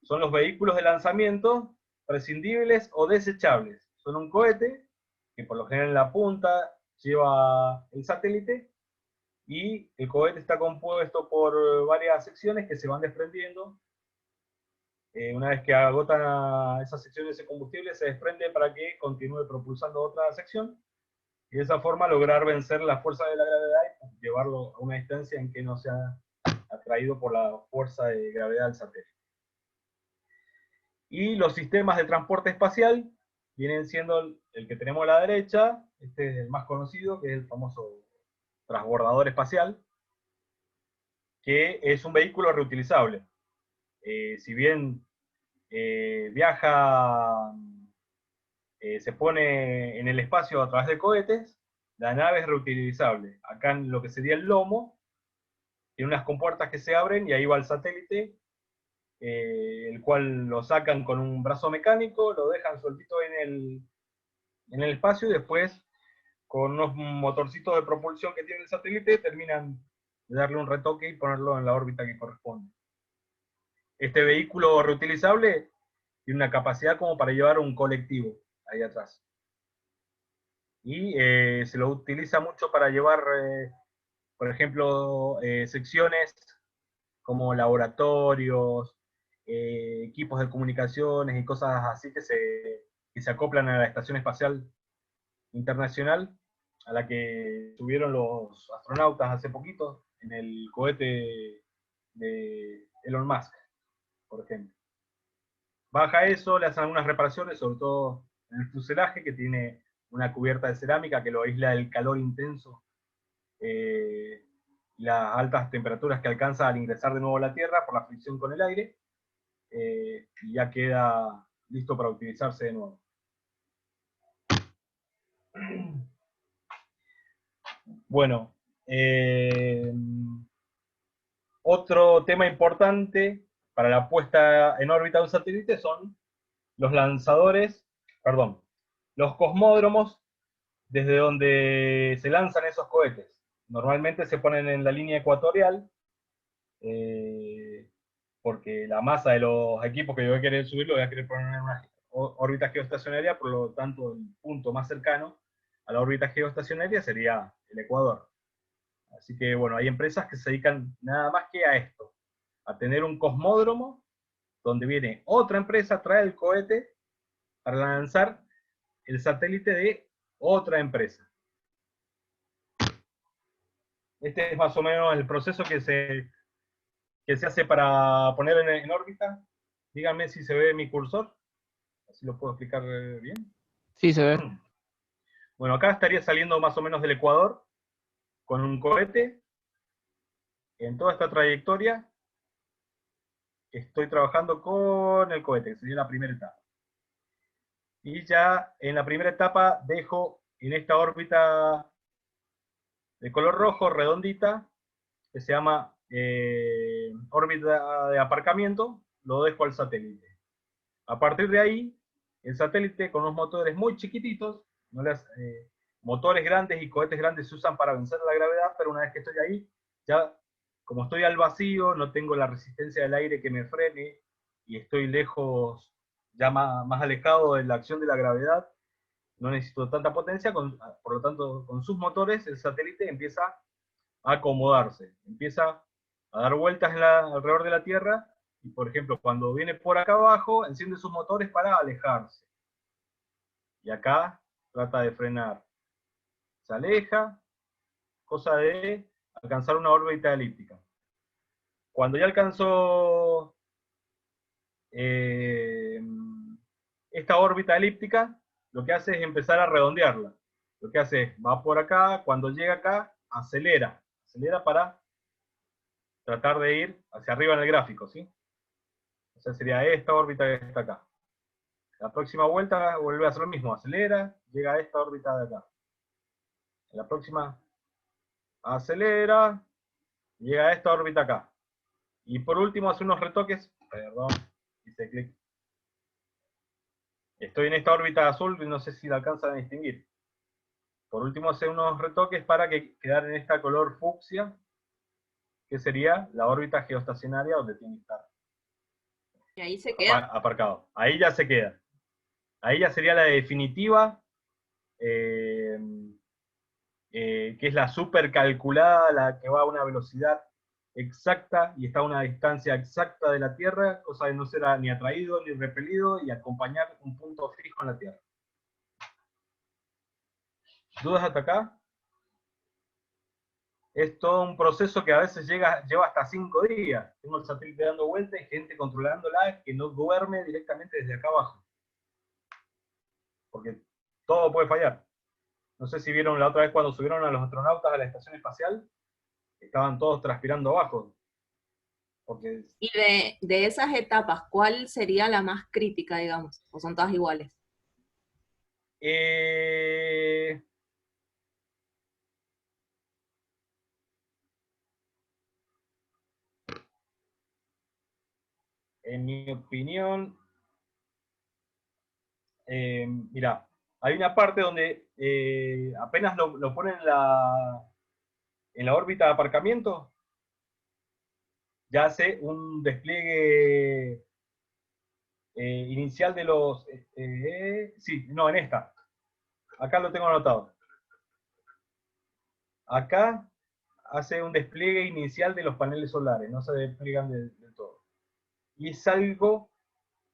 son los vehículos de lanzamiento prescindibles o desechables. Son un cohete que por lo general en la punta lleva el satélite, y el cohete está compuesto por varias secciones que se van desprendiendo Una vez que agota esa sección de ese combustible, se desprende para que continúe propulsando otra sección, y de esa forma lograr vencer la fuerza de la gravedad y llevarlo a una distancia en que no sea atraído por la fuerza de gravedad del satélite. Y los sistemas de transporte espacial vienen siendo el que tenemos a la derecha, este es el más conocido, que es el famoso transbordador espacial, que es un vehículo reutilizable. Si bien viaja, se pone en el espacio a través de cohetes, la nave es reutilizable. Acá en lo que sería el lomo, tiene unas compuertas que se abren y ahí va el satélite, el cual lo sacan con un brazo mecánico, lo dejan sueltito en el espacio y después con unos motorcitos de propulsión que tiene el satélite terminan de darle un retoque y ponerlo en la órbita que corresponde. Este vehículo reutilizable tiene una capacidad como para llevar un colectivo ahí atrás. Y se lo utiliza mucho para llevar, por ejemplo, secciones como laboratorios, equipos de comunicaciones y cosas así que se acoplan a la Estación Espacial Internacional, a la que subieron los astronautas hace poquito en el cohete de Elon Musk, por ejemplo. Baja eso, le hacen algunas reparaciones, sobre todo en el fuselaje, que tiene una cubierta de cerámica que lo aísla del calor intenso, las altas temperaturas que alcanza al ingresar de nuevo a la Tierra por la fricción con el aire, y ya queda listo para utilizarse de nuevo. Bueno, otro tema importante para la puesta en órbita de un satélite son los lanzadores, perdón, los cosmódromos desde donde se lanzan esos cohetes. Normalmente se ponen en la línea ecuatorial, porque la masa de los equipos que yo voy a querer subir lo voy a querer poner en una órbita geoestacionaria, por lo tanto el punto más cercano a la órbita geoestacionaria sería el Ecuador. Así que bueno, hay empresas que se dedican nada más que a esto, a tener un cosmódromo donde viene otra empresa, trae el cohete para lanzar el satélite de otra empresa. Este es más o menos el proceso que se hace para poner en órbita. Díganme si se ve mi cursor, así lo puedo explicar bien. Sí, se ve. Bueno, acá estaría saliendo más o menos del Ecuador con un cohete. En toda esta trayectoria estoy trabajando con el cohete, que sería la primera etapa. Y ya en la primera etapa dejo en esta órbita de color rojo, redondita, que se llama órbita de aparcamiento, lo dejo al satélite. A partir de ahí, el satélite con unos motores muy chiquititos, no motores grandes y cohetes grandes se usan para vencer la gravedad, pero una vez que estoy ahí, ya como estoy al vacío, no tengo la resistencia del aire que me frene y estoy lejos, ya más alejado de la acción de la gravedad, no necesito tanta potencia, por lo tanto, con sus motores el satélite empieza a acomodarse, empieza a dar vueltas alrededor de la Tierra, y por ejemplo, cuando viene por acá abajo, enciende sus motores para alejarse. Y acá trata de frenar. Se aleja, cosa de alcanzar una órbita elíptica. Cuando ya alcanzó esta órbita elíptica, lo que hace es empezar a redondearla. Lo que hace es, va por acá, cuando llega acá, acelera para tratar de ir hacia arriba en el gráfico, ¿sí? O sea, sería esta órbita que está acá. La próxima vuelta vuelve a hacer lo mismo, acelera, llega a esta órbita de acá. En la próxima acelera, llega a esta órbita acá. Y por último hace unos retoques, perdón, hice clic. Estoy en esta órbita azul y no sé si la alcanzan a distinguir. Por último hace unos retoques para quedar en esta color fucsia, que sería la órbita geoestacionaria donde tiene que estar. Y ahí se queda. Aparcado. Ahí ya se queda. Ahí ya sería la definitiva, que es la super calculada, la que va a una velocidad exacta y está a una distancia exacta de la Tierra, cosa de no ser ni atraído ni repelido y acompañar un punto fijo en la Tierra. ¿Dudas hasta acá? Es todo un proceso que a veces lleva hasta 5 días. Tengo el satélite dando vueltas y gente controlándola que no duerme directamente desde acá abajo. Porque todo puede fallar. No sé si vieron la otra vez cuando subieron a los astronautas a la estación espacial, estaban todos transpirando abajo. Porque... Y de esas etapas, ¿cuál sería la más crítica, digamos? ¿O son todas iguales? En mi opinión, mira, hay una parte donde apenas lo ponen en la órbita de aparcamiento, ya hace un despliegue inicial de los... sí, no, en esta. Acá lo tengo anotado. Acá hace un despliegue inicial de los paneles solares, no se despliegan del todo. Y es algo,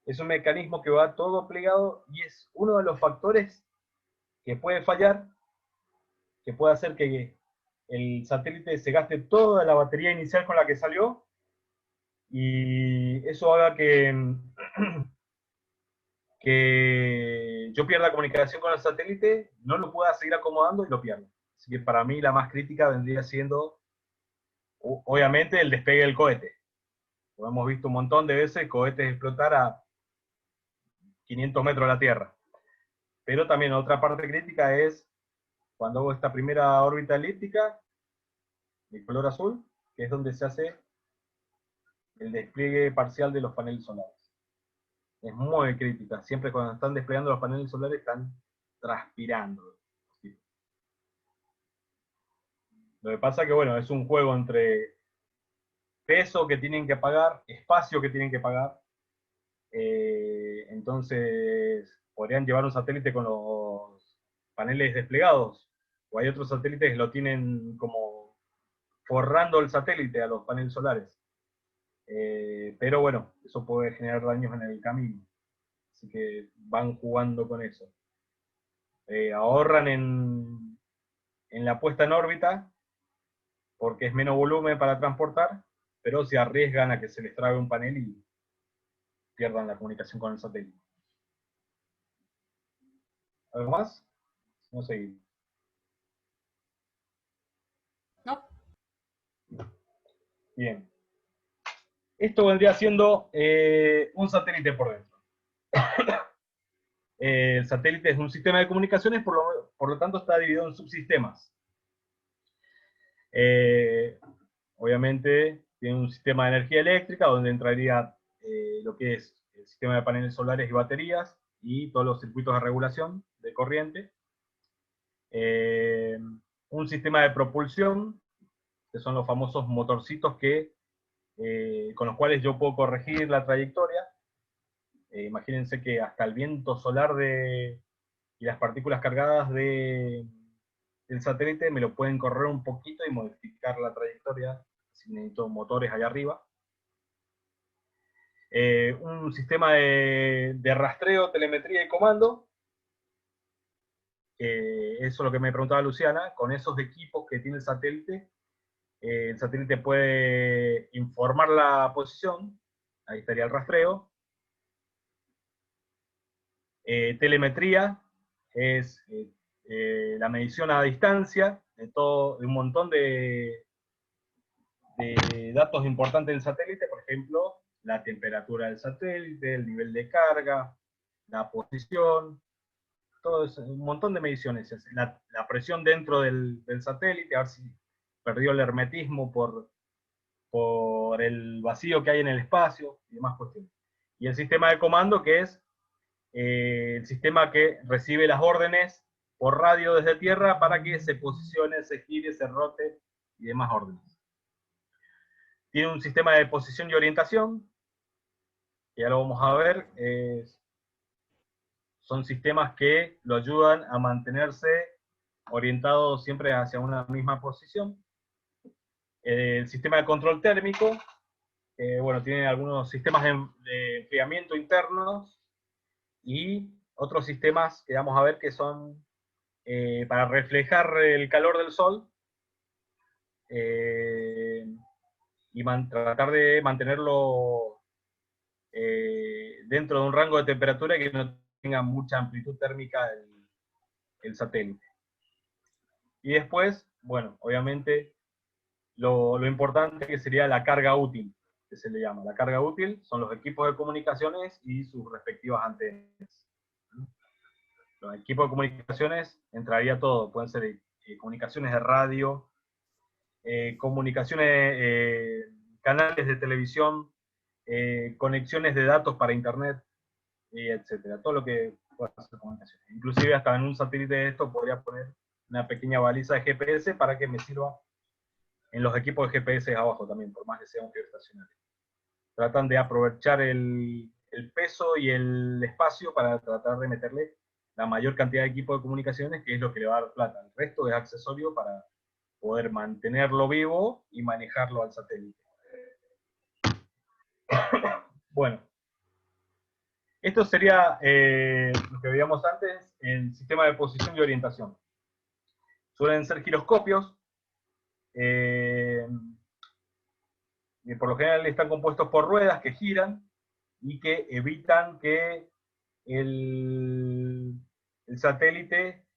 es un mecanismo que va todo plegado y es uno de los factores que puede fallar, que puede hacer que el satélite se gaste toda la batería inicial con la que salió y eso haga que yo pierda comunicación con el satélite, no lo pueda seguir acomodando y lo pierdo. Así que para mí la más crítica vendría siendo, obviamente, el despegue del cohete. Lo hemos visto un montón de veces cohetes explotar a 500 metros de la Tierra. Pero también otra parte crítica es cuando hago esta primera órbita elíptica, de color azul, que es donde se hace el despliegue parcial de los paneles solares. Es muy crítica. Siempre cuando están desplegando los paneles solares están transpirando. Lo que pasa es que, bueno, es un juego entre peso que tienen que pagar, espacio que tienen que pagar. Entonces, podrían llevar un satélite con los paneles desplegados. O hay otros satélites que lo tienen como forrando el satélite a los paneles solares. Pero bueno, eso puede generar daños en el camino. Así que van jugando con eso. Ahorran en la puesta en órbita, porque es menos volumen para transportar, pero se arriesgan a que se les trabe un panel y pierdan la comunicación con el satélite. ¿Algo más? No seguir. No. Bien. Esto vendría siendo un satélite por dentro. El satélite es un sistema de comunicaciones, por lo tanto está dividido en subsistemas. Obviamente tiene un sistema de energía eléctrica donde entraría lo que es el sistema de paneles solares y baterías y todos los circuitos de regulación de corriente. Un sistema de propulsión, que son los famosos motorcitos con los cuales yo puedo corregir la trayectoria. Imagínense que hasta el viento solar y las partículas cargadas del satélite me lo pueden correr un poquito y modificar la trayectoria si necesito motores allá arriba. Un sistema de rastreo, telemetría y comando. Eso es lo que me preguntaba Luciana. Con esos equipos que tiene el satélite puede informar la posición. Ahí estaría el rastreo. Telemetría es la medición a distancia de un montón de datos importantes del satélite, por ejemplo, la temperatura del satélite, el nivel de carga, la posición, todo eso, un montón de mediciones. La presión dentro del satélite, a ver si perdió el hermetismo por el vacío que hay en el espacio y demás cuestiones. Y el sistema de comando, que es el sistema que recibe las órdenes por radio desde tierra para que se posicione, se gire, se rote y demás órdenes. Tiene un sistema de posición y orientación, que ya lo vamos a ver. Son sistemas que lo ayudan a mantenerse orientado siempre hacia una misma posición. El sistema de control térmico, bueno, tiene algunos sistemas de enfriamiento internos y otros sistemas que vamos a ver que son para reflejar el calor del sol y tratar de mantenerlo dentro de un rango de temperatura que no tenga mucha amplitud térmica el satélite. Y después, bueno, obviamente lo importante que sería la carga útil, que se le llama. La carga útil son los equipos de comunicaciones y sus respectivas antenas. Los equipos de comunicaciones entraría todo, pueden ser comunicaciones de radio, comunicaciones, canales de televisión, conexiones de datos para internet, etcétera. Todo lo que pueda hacer comunicaciones. Inclusive hasta en un satélite de esto podría poner una pequeña baliza de GPS para que me sirva en los equipos de GPS abajo también, por más que sea un geoestacionario. Tratan de aprovechar el peso y el espacio para tratar de meterle la mayor cantidad de equipos de comunicaciones, que es lo que le va a dar plata. El resto es accesorio para poder mantenerlo vivo y manejarlo al satélite. Bueno, esto sería lo que veíamos antes, el sistema de posición y orientación. Suelen ser giroscopios, y por lo general están compuestos por ruedas que giran y que evitan que el satélite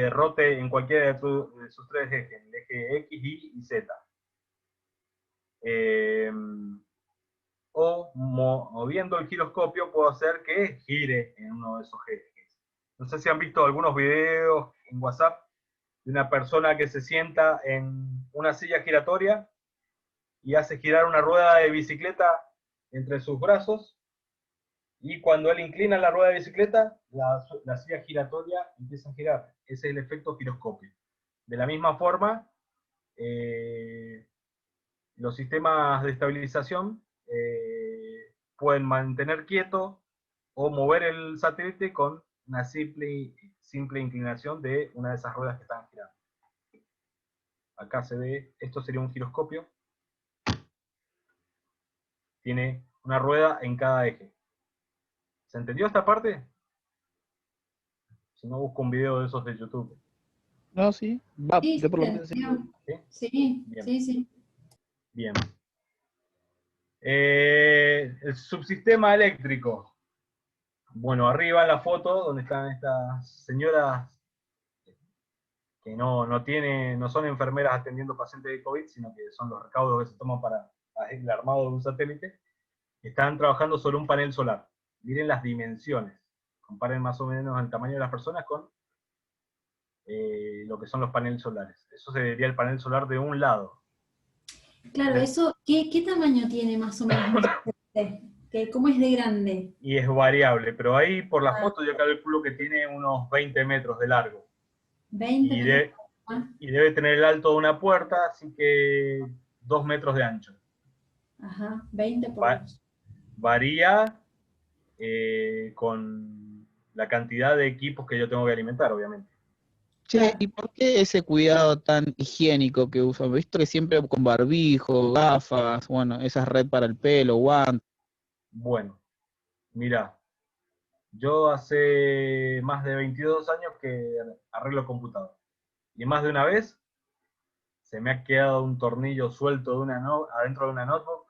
rote en cualquiera de sus tres ejes, el eje X, Y y Z. O moviendo el giroscopio puedo hacer que gire en uno de esos ejes. No sé si han visto algunos videos en WhatsApp de una persona que se sienta en una silla giratoria y hace girar una rueda de bicicleta entre sus brazos, y cuando él inclina la rueda de bicicleta, la silla giratoria empieza a girar. Ese es el efecto giroscopio. De la misma forma, los sistemas de estabilización pueden mantener quieto o mover el satélite con una simple inclinación de una de esas ruedas que están girando. Acá se ve, esto sería un giroscopio. Tiene una rueda en cada eje. ¿Se entendió esta parte? Si no, busco un video de esos de YouTube. No, sí. Va, Sí, yo por lo menos sí. sí, Bien. sí. Bien. El subsistema eléctrico. Bueno, arriba en la foto, donde están estas señoras que no son enfermeras atendiendo pacientes de COVID, sino que son los recaudos que se toman para el armado de un satélite, están trabajando sobre un panel solar. Miren las dimensiones. Comparen más o menos el tamaño de las personas con lo que son los paneles solares. Eso sería el panel solar de un lado. Claro, eso, ¿qué tamaño tiene más o menos? ¿Cómo es de grande? Y es variable, pero ahí por la foto yo calculo que tiene unos 20 metros de largo. 20 metros. Y debe tener el alto de una puerta, así que 2 metros de ancho. Ajá, 20 por 2. Varía con la cantidad de equipos que yo tengo que alimentar, obviamente. Che, ¿y por qué ese cuidado tan higiénico que usan? Visto que siempre con barbijo, gafas, bueno, esa red para el pelo, guantes. Bueno, mira, yo hace más de 22 años que arreglo computador. Y más de una vez se me ha quedado un tornillo suelto adentro de una notebook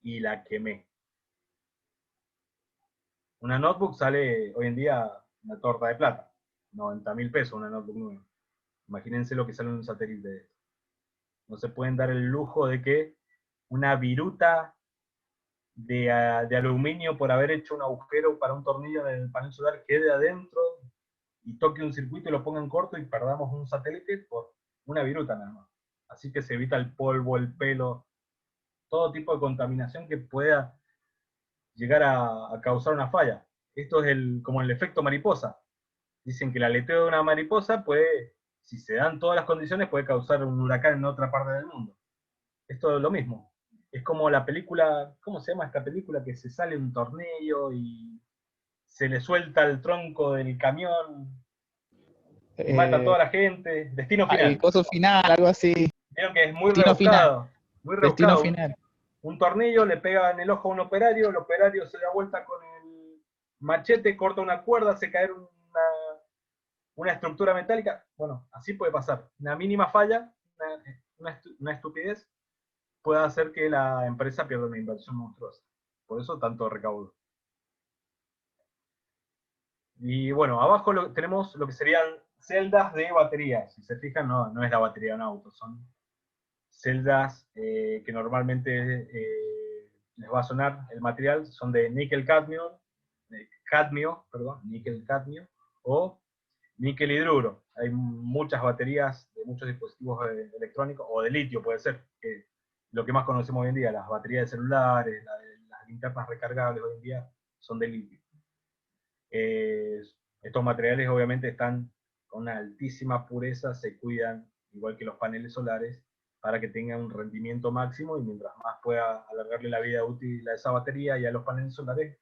y la quemé. Una notebook sale hoy en día una torta de plata. 90.000 pesos una notebook nueva. Imagínense lo que sale en un satélite de esto. No se pueden dar el lujo de que una viruta de aluminio por haber hecho un agujero para un tornillo en el panel solar quede adentro y toque un circuito y lo ponga en corto y perdamos un satélite por una viruta nada más. Así que se evita el polvo, el pelo, todo tipo de contaminación que pueda llegar a causar una falla. Esto es como el efecto mariposa. Dicen que el aleteo de una mariposa puede, si se dan todas las condiciones, puede causar un huracán en otra parte del mundo. Esto es lo mismo. Es como la película, ¿cómo se llama esta película? Que se sale un tornillo y se le suelta el tronco del camión y mata a toda la gente. Destino Final. El coso final, algo así. Vieron que es muy Destino final. rebuscado. Muy Destino rebuscado. final. Un tornillo le pega en el ojo a un operario, el operario se da vuelta con el machete, corta una cuerda, hace caer una estructura metálica. Bueno, así puede pasar. Una mínima falla, una estupidez, puede hacer que la empresa pierda una inversión monstruosa. Por eso tanto recaudo. Y bueno, abajo tenemos lo que serían celdas de baterías. Si se fijan, no es la batería de un auto, son celdas que normalmente les va a sonar el material, son de níquel-cadmio, níquel-cadmio, o níquel-hidruro. Hay muchas baterías de muchos dispositivos electrónicos, o de litio puede ser, que lo que más conocemos hoy en día, las baterías de celulares, las linternas recargables hoy en día, son de litio. Estos materiales obviamente están con una altísima pureza, se cuidan igual que los paneles solares para que tengan un rendimiento máximo y mientras más pueda alargarle la vida útil a esa batería y a los paneles solares,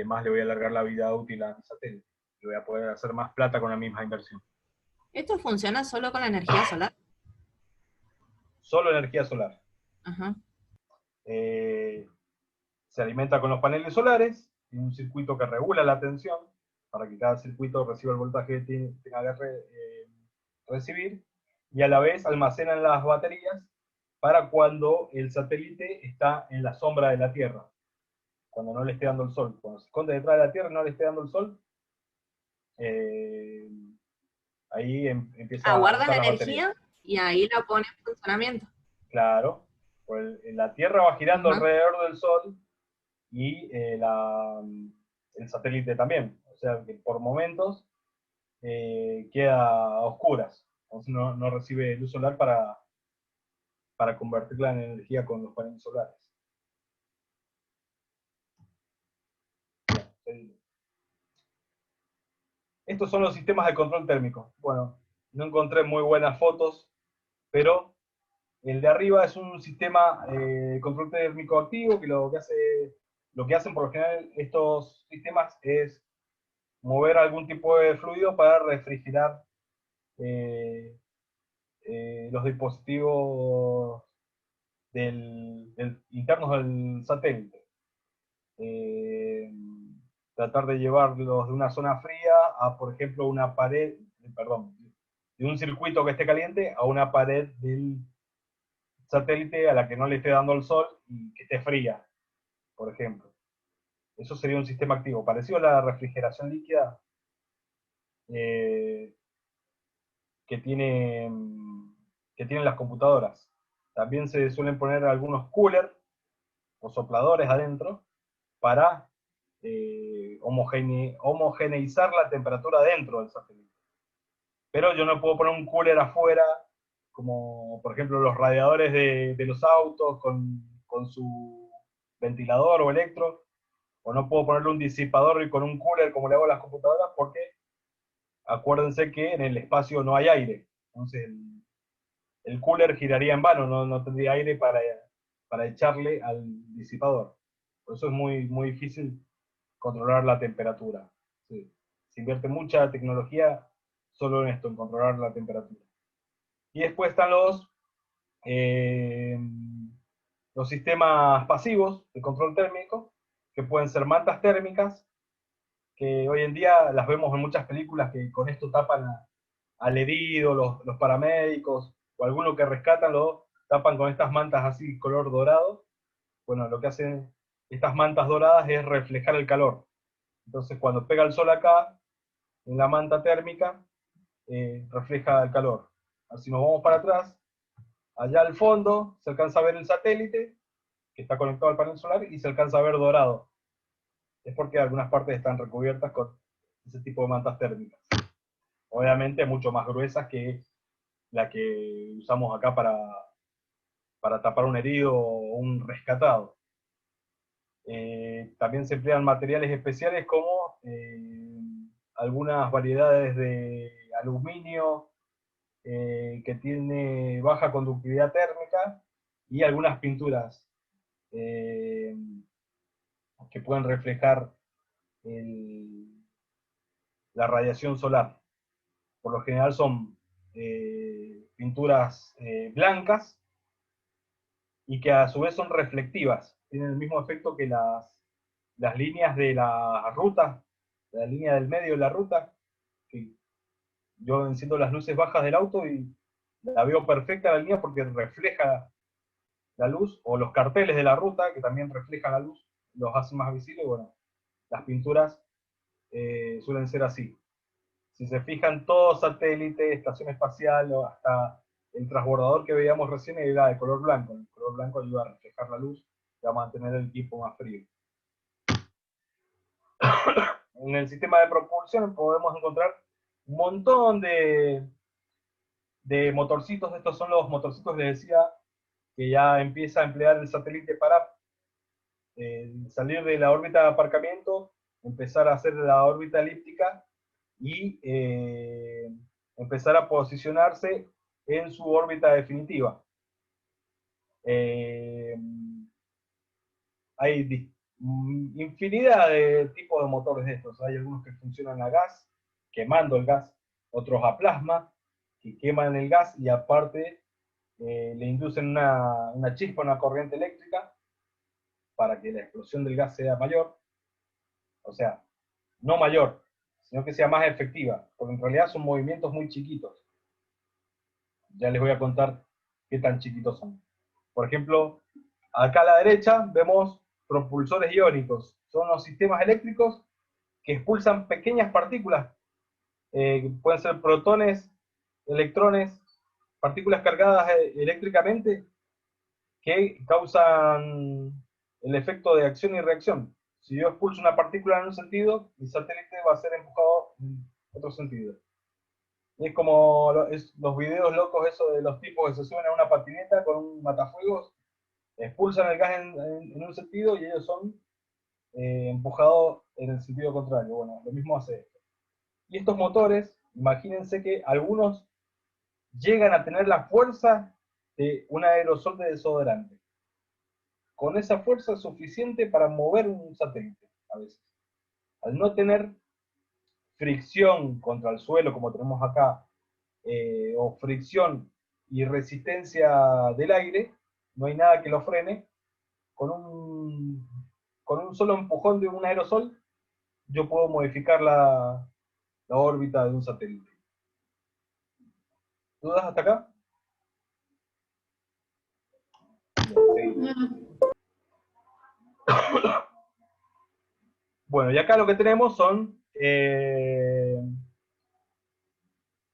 más le voy a alargar la vida útil a mi satélite. Y voy a poder hacer más plata con la misma inversión. ¿Esto funciona solo con la energía solar? Solo energía solar. Ajá. Se alimenta con los paneles solares, tiene un circuito que regula la tensión para que cada circuito reciba el voltaje que tenga que recibir, y a la vez almacenan las baterías para cuando el satélite está en la sombra de la Tierra, cuando no le esté dando el sol. Cuando se esconde detrás de la Tierra y no le esté dando el sol, ahí empieza a Guarda usar la las baterías. energía y ahí la pone en funcionamiento. Claro, pues la Tierra va girando Ajá. alrededor del sol y el satélite también. O sea que por momentos queda a oscuras. Entonces no recibe luz solar para convertirla en energía con los paneles solares. Estos son los sistemas de control térmico. Bueno, no encontré muy buenas fotos, pero el de arriba es un sistema de control térmico activo que lo que hacen por lo general estos sistemas es mover algún tipo de fluido para refrigerar los dispositivos internos del satélite. Tratar de llevarlos de una zona fría a, por ejemplo, una pared, de un circuito que esté caliente a una pared del satélite a la que no le esté dando el sol y que esté fría, por ejemplo. Eso sería un sistema activo, parecido a la refrigeración líquida que tienen las computadoras. También se suelen poner algunos coolers o sopladores adentro para homogeneizar la temperatura dentro del satélite. Pero yo no puedo poner un cooler afuera, como por ejemplo los radiadores de los autos con su ventilador o electro, o no puedo ponerle un disipador y con un cooler como le hago a las computadoras, porque acuérdense que en el espacio no hay aire. Entonces el cooler giraría en vano, no tendría aire para echarle al disipador. Por eso es muy difícil controlar la temperatura. Sí. Se invierte mucha tecnología solo en esto, en controlar la temperatura. Y después están los sistemas pasivos de control térmico, que pueden ser mantas térmicas, que hoy en día las vemos en muchas películas que con esto tapan al herido, los paramédicos, o alguno que rescatan lo tapan con estas mantas así color dorado. Bueno, lo que hacen estas mantas doradas es reflejar el calor. Entonces cuando pega el sol acá, en la manta térmica, refleja el calor. Así nos vamos para atrás, allá al fondo se alcanza a ver el satélite, que está conectado al panel solar, y se alcanza a ver dorado. Es porque algunas partes están recubiertas con ese tipo de mantas térmicas. Obviamente mucho más gruesas que la que usamos acá para tapar un herido o un rescatado. También se emplean materiales especiales como algunas variedades de aluminio que tiene baja conductividad térmica y algunas pinturas que pueden reflejar la radiación solar. Por lo general son pinturas pinturas blancas y que a su vez son reflectivas. Tienen el mismo efecto que las líneas de la ruta, la línea del medio de la ruta, que yo enciendo las luces bajas del auto y la veo perfecta la línea porque refleja la luz, o los carteles de la ruta, que también reflejan la luz, los hacen más visibles. Bueno, las pinturas suelen ser así. Si se fijan, todo satélite, estación espacial, o hasta el transbordador que veíamos recién era de color blanco. El color blanco ayuda a reflejar la luz y a mantener el equipo más frío. En el sistema de propulsión podemos encontrar un montón de motorcitos. Estos son los motorcitos que les decía que ya empieza a emplear el satélite para salir de la órbita de aparcamiento, empezar a hacer la órbita elíptica y empezar a posicionarse en su órbita definitiva. Hay infinidad de tipos de motores de estos. Hay algunos que funcionan a gas, quemando el gas, otros a plasma, que queman el gas y aparte le inducen una chispa, una corriente eléctrica, para que la explosión del gas sea mayor. O sea, no mayor, sino que sea más efectiva, porque en realidad son movimientos muy chiquitos. Ya les voy a contar qué tan chiquitos son. Por ejemplo, acá a la derecha vemos propulsores iónicos. Son los sistemas eléctricos que expulsan pequeñas partículas. Pueden ser protones, electrones, partículas cargadas eléctricamente que causan el efecto de acción y reacción. Si yo expulso una partícula en un sentido, mi satélite va a ser empujado en otro sentido. Y es como los videos locos esos de los tipos que se suben a una patineta con un matafuegos, expulsan el gas en un sentido y ellos son empujados en el sentido contrario. Bueno, lo mismo hace esto. Y estos motores, imagínense que algunos llegan a tener la fuerza de un aerosol de desodorante. Con esa fuerza suficiente para mover un satélite, a veces. Al no tener fricción contra el suelo, como tenemos acá, o fricción y resistencia del aire, no hay nada que lo frene. Con un solo empujón de un aerosol, yo puedo modificar la órbita de un satélite. ¿Dudas hasta acá? Bueno, y acá lo que tenemos son, en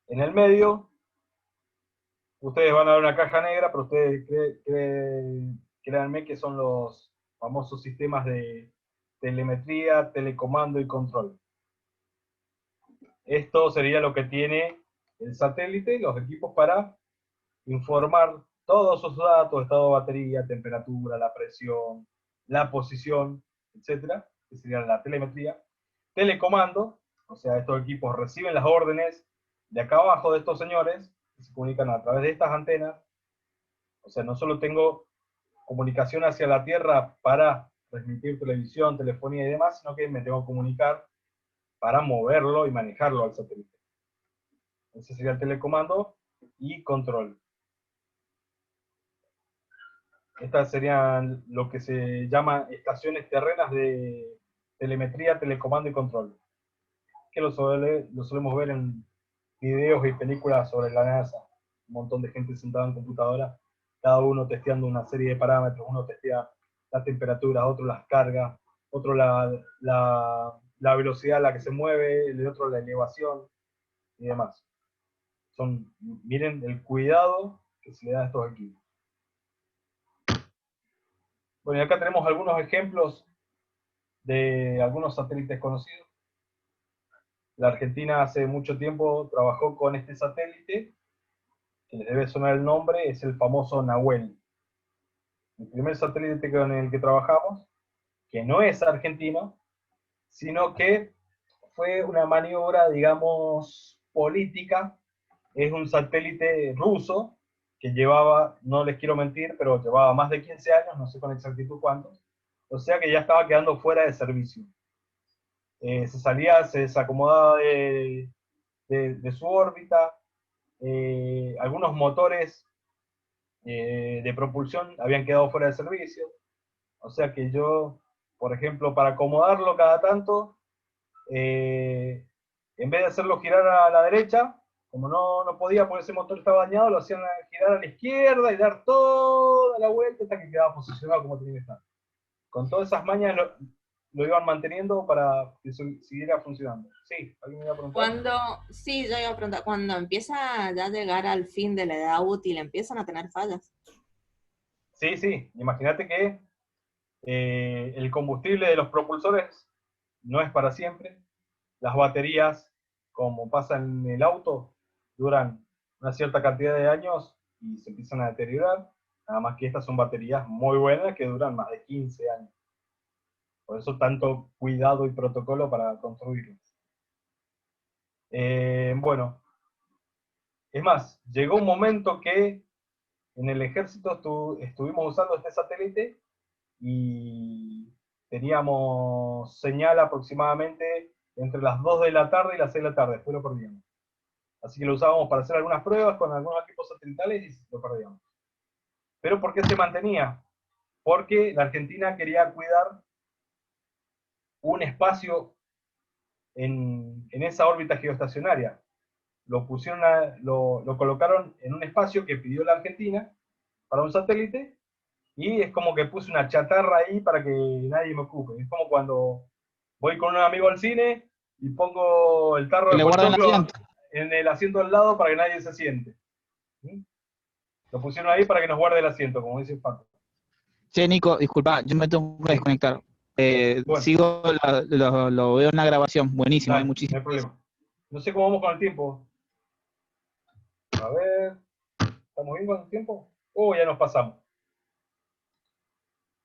el medio, ustedes van a ver una caja negra, pero ustedes créanme que son los famosos sistemas de telemetría, telecomando y control. Esto sería lo que tiene el satélite, los equipos para informar todos sus datos, estado de batería, temperatura, la presión, la posición, etcétera, que sería la telemetría. Telecomando, o sea, estos equipos reciben las órdenes de acá abajo de estos señores, que se comunican a través de estas antenas. O sea, no solo tengo comunicación hacia la Tierra para transmitir televisión, telefonía y demás, sino que me tengo que comunicar para moverlo y manejarlo al satélite. Ese sería el telecomando y control. Estas serían lo que se llama estaciones terrenas de telemetría, telecomando y control, que lo solemos ver en videos y películas sobre la NASA. Un montón de gente sentada en computadora, cada uno testeando una serie de parámetros. Uno testea la temperatura, otro las cargas, otro la velocidad a la que se mueve, el otro la elevación y demás. Miren el cuidado que se le da a estos equipos. Bueno, y acá tenemos algunos ejemplos de algunos satélites conocidos. La Argentina hace mucho tiempo trabajó con este satélite, que les debe sonar el nombre, es el famoso Nahuel. El primer satélite con el que trabajamos, que no es argentino, sino que fue una maniobra, digamos, política. Es un satélite ruso que llevaba, no les quiero mentir, pero llevaba más de 15 años, no sé con exactitud cuántos, o sea que ya estaba quedando fuera de servicio. Se salía, se desacomodaba de su órbita, algunos motores de propulsión habían quedado fuera de servicio. O sea que yo, por ejemplo, para acomodarlo cada tanto, en vez de hacerlo girar a la derecha, como no podía porque ese motor estaba dañado, lo hacían girar a la izquierda y dar toda la vuelta hasta que quedaba posicionado como tenía que estar. Con todas esas mañas lo iban manteniendo para que siguiera funcionando. Sí, ¿alguien me iba a preguntar? Sí, yo iba a preguntar, cuando empieza ya a llegar al fin de la edad útil, empiezan a tener fallas. Sí, imagínate que el combustible de los propulsores no es para siempre. Las baterías, como pasa en el auto, duran una cierta cantidad de años y se empiezan a deteriorar. Nada más que estas son baterías muy buenas que duran más de 15 años. Por eso tanto cuidado y protocolo para construirlas. Bueno, es más, llegó un momento que en el ejército estuvimos usando este satélite y teníamos señal aproximadamente entre las 2 de la tarde y las 6 de la tarde, después lo perdíamos. Así que lo usábamos para hacer algunas pruebas con algunos equipos satelitales y lo perdíamos. ¿Pero por qué se mantenía? Porque la Argentina quería cuidar un espacio en esa órbita geoestacionaria. Lo colocaron en un espacio que pidió la Argentina para un satélite y es como que puse una chatarra ahí para que nadie me ocupe. Es como cuando voy con un amigo al cine y pongo el tarro Que de le guardan el pochoclo asiento. en el asiento al lado para que nadie se siente. ¿Sí? Lo pusieron ahí para que nos guarde el asiento, como dice Paco. Che, Nico, disculpa, yo me tengo que Sí. desconectar. Bueno, Sigo, lo veo en la grabación. Buenísimo, dale, no muchísimas hay gracias. problema. No sé cómo vamos con el tiempo. A ver, ¿estamos bien con el tiempo? Oh, ya nos pasamos.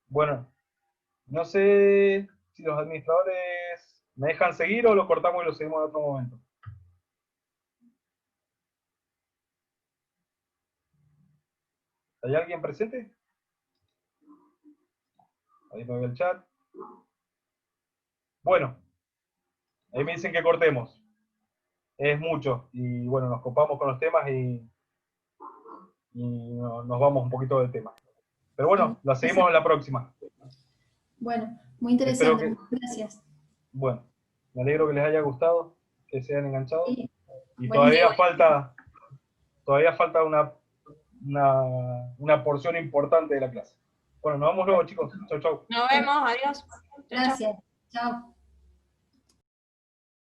Bueno, no sé si los administradores me dejan seguir o lo cortamos y lo seguimos en otro momento. ¿Hay alguien presente? Ahí me ve el chat. Bueno, ahí me dicen que cortemos. Es mucho. Y bueno, nos copamos con los temas y nos vamos un poquito del tema. Pero bueno, la seguimos en la próxima. Bueno, muy Espero interesante, que, muchas gracias. bueno, me alegro que les haya gustado, que se hayan enganchado. Sí, Y buenísimo. todavía falta una porción importante de la clase. Bueno, nos vemos luego, chicos. Chau, chau. Nos vemos, adiós. Chau, chau. Gracias. Chao.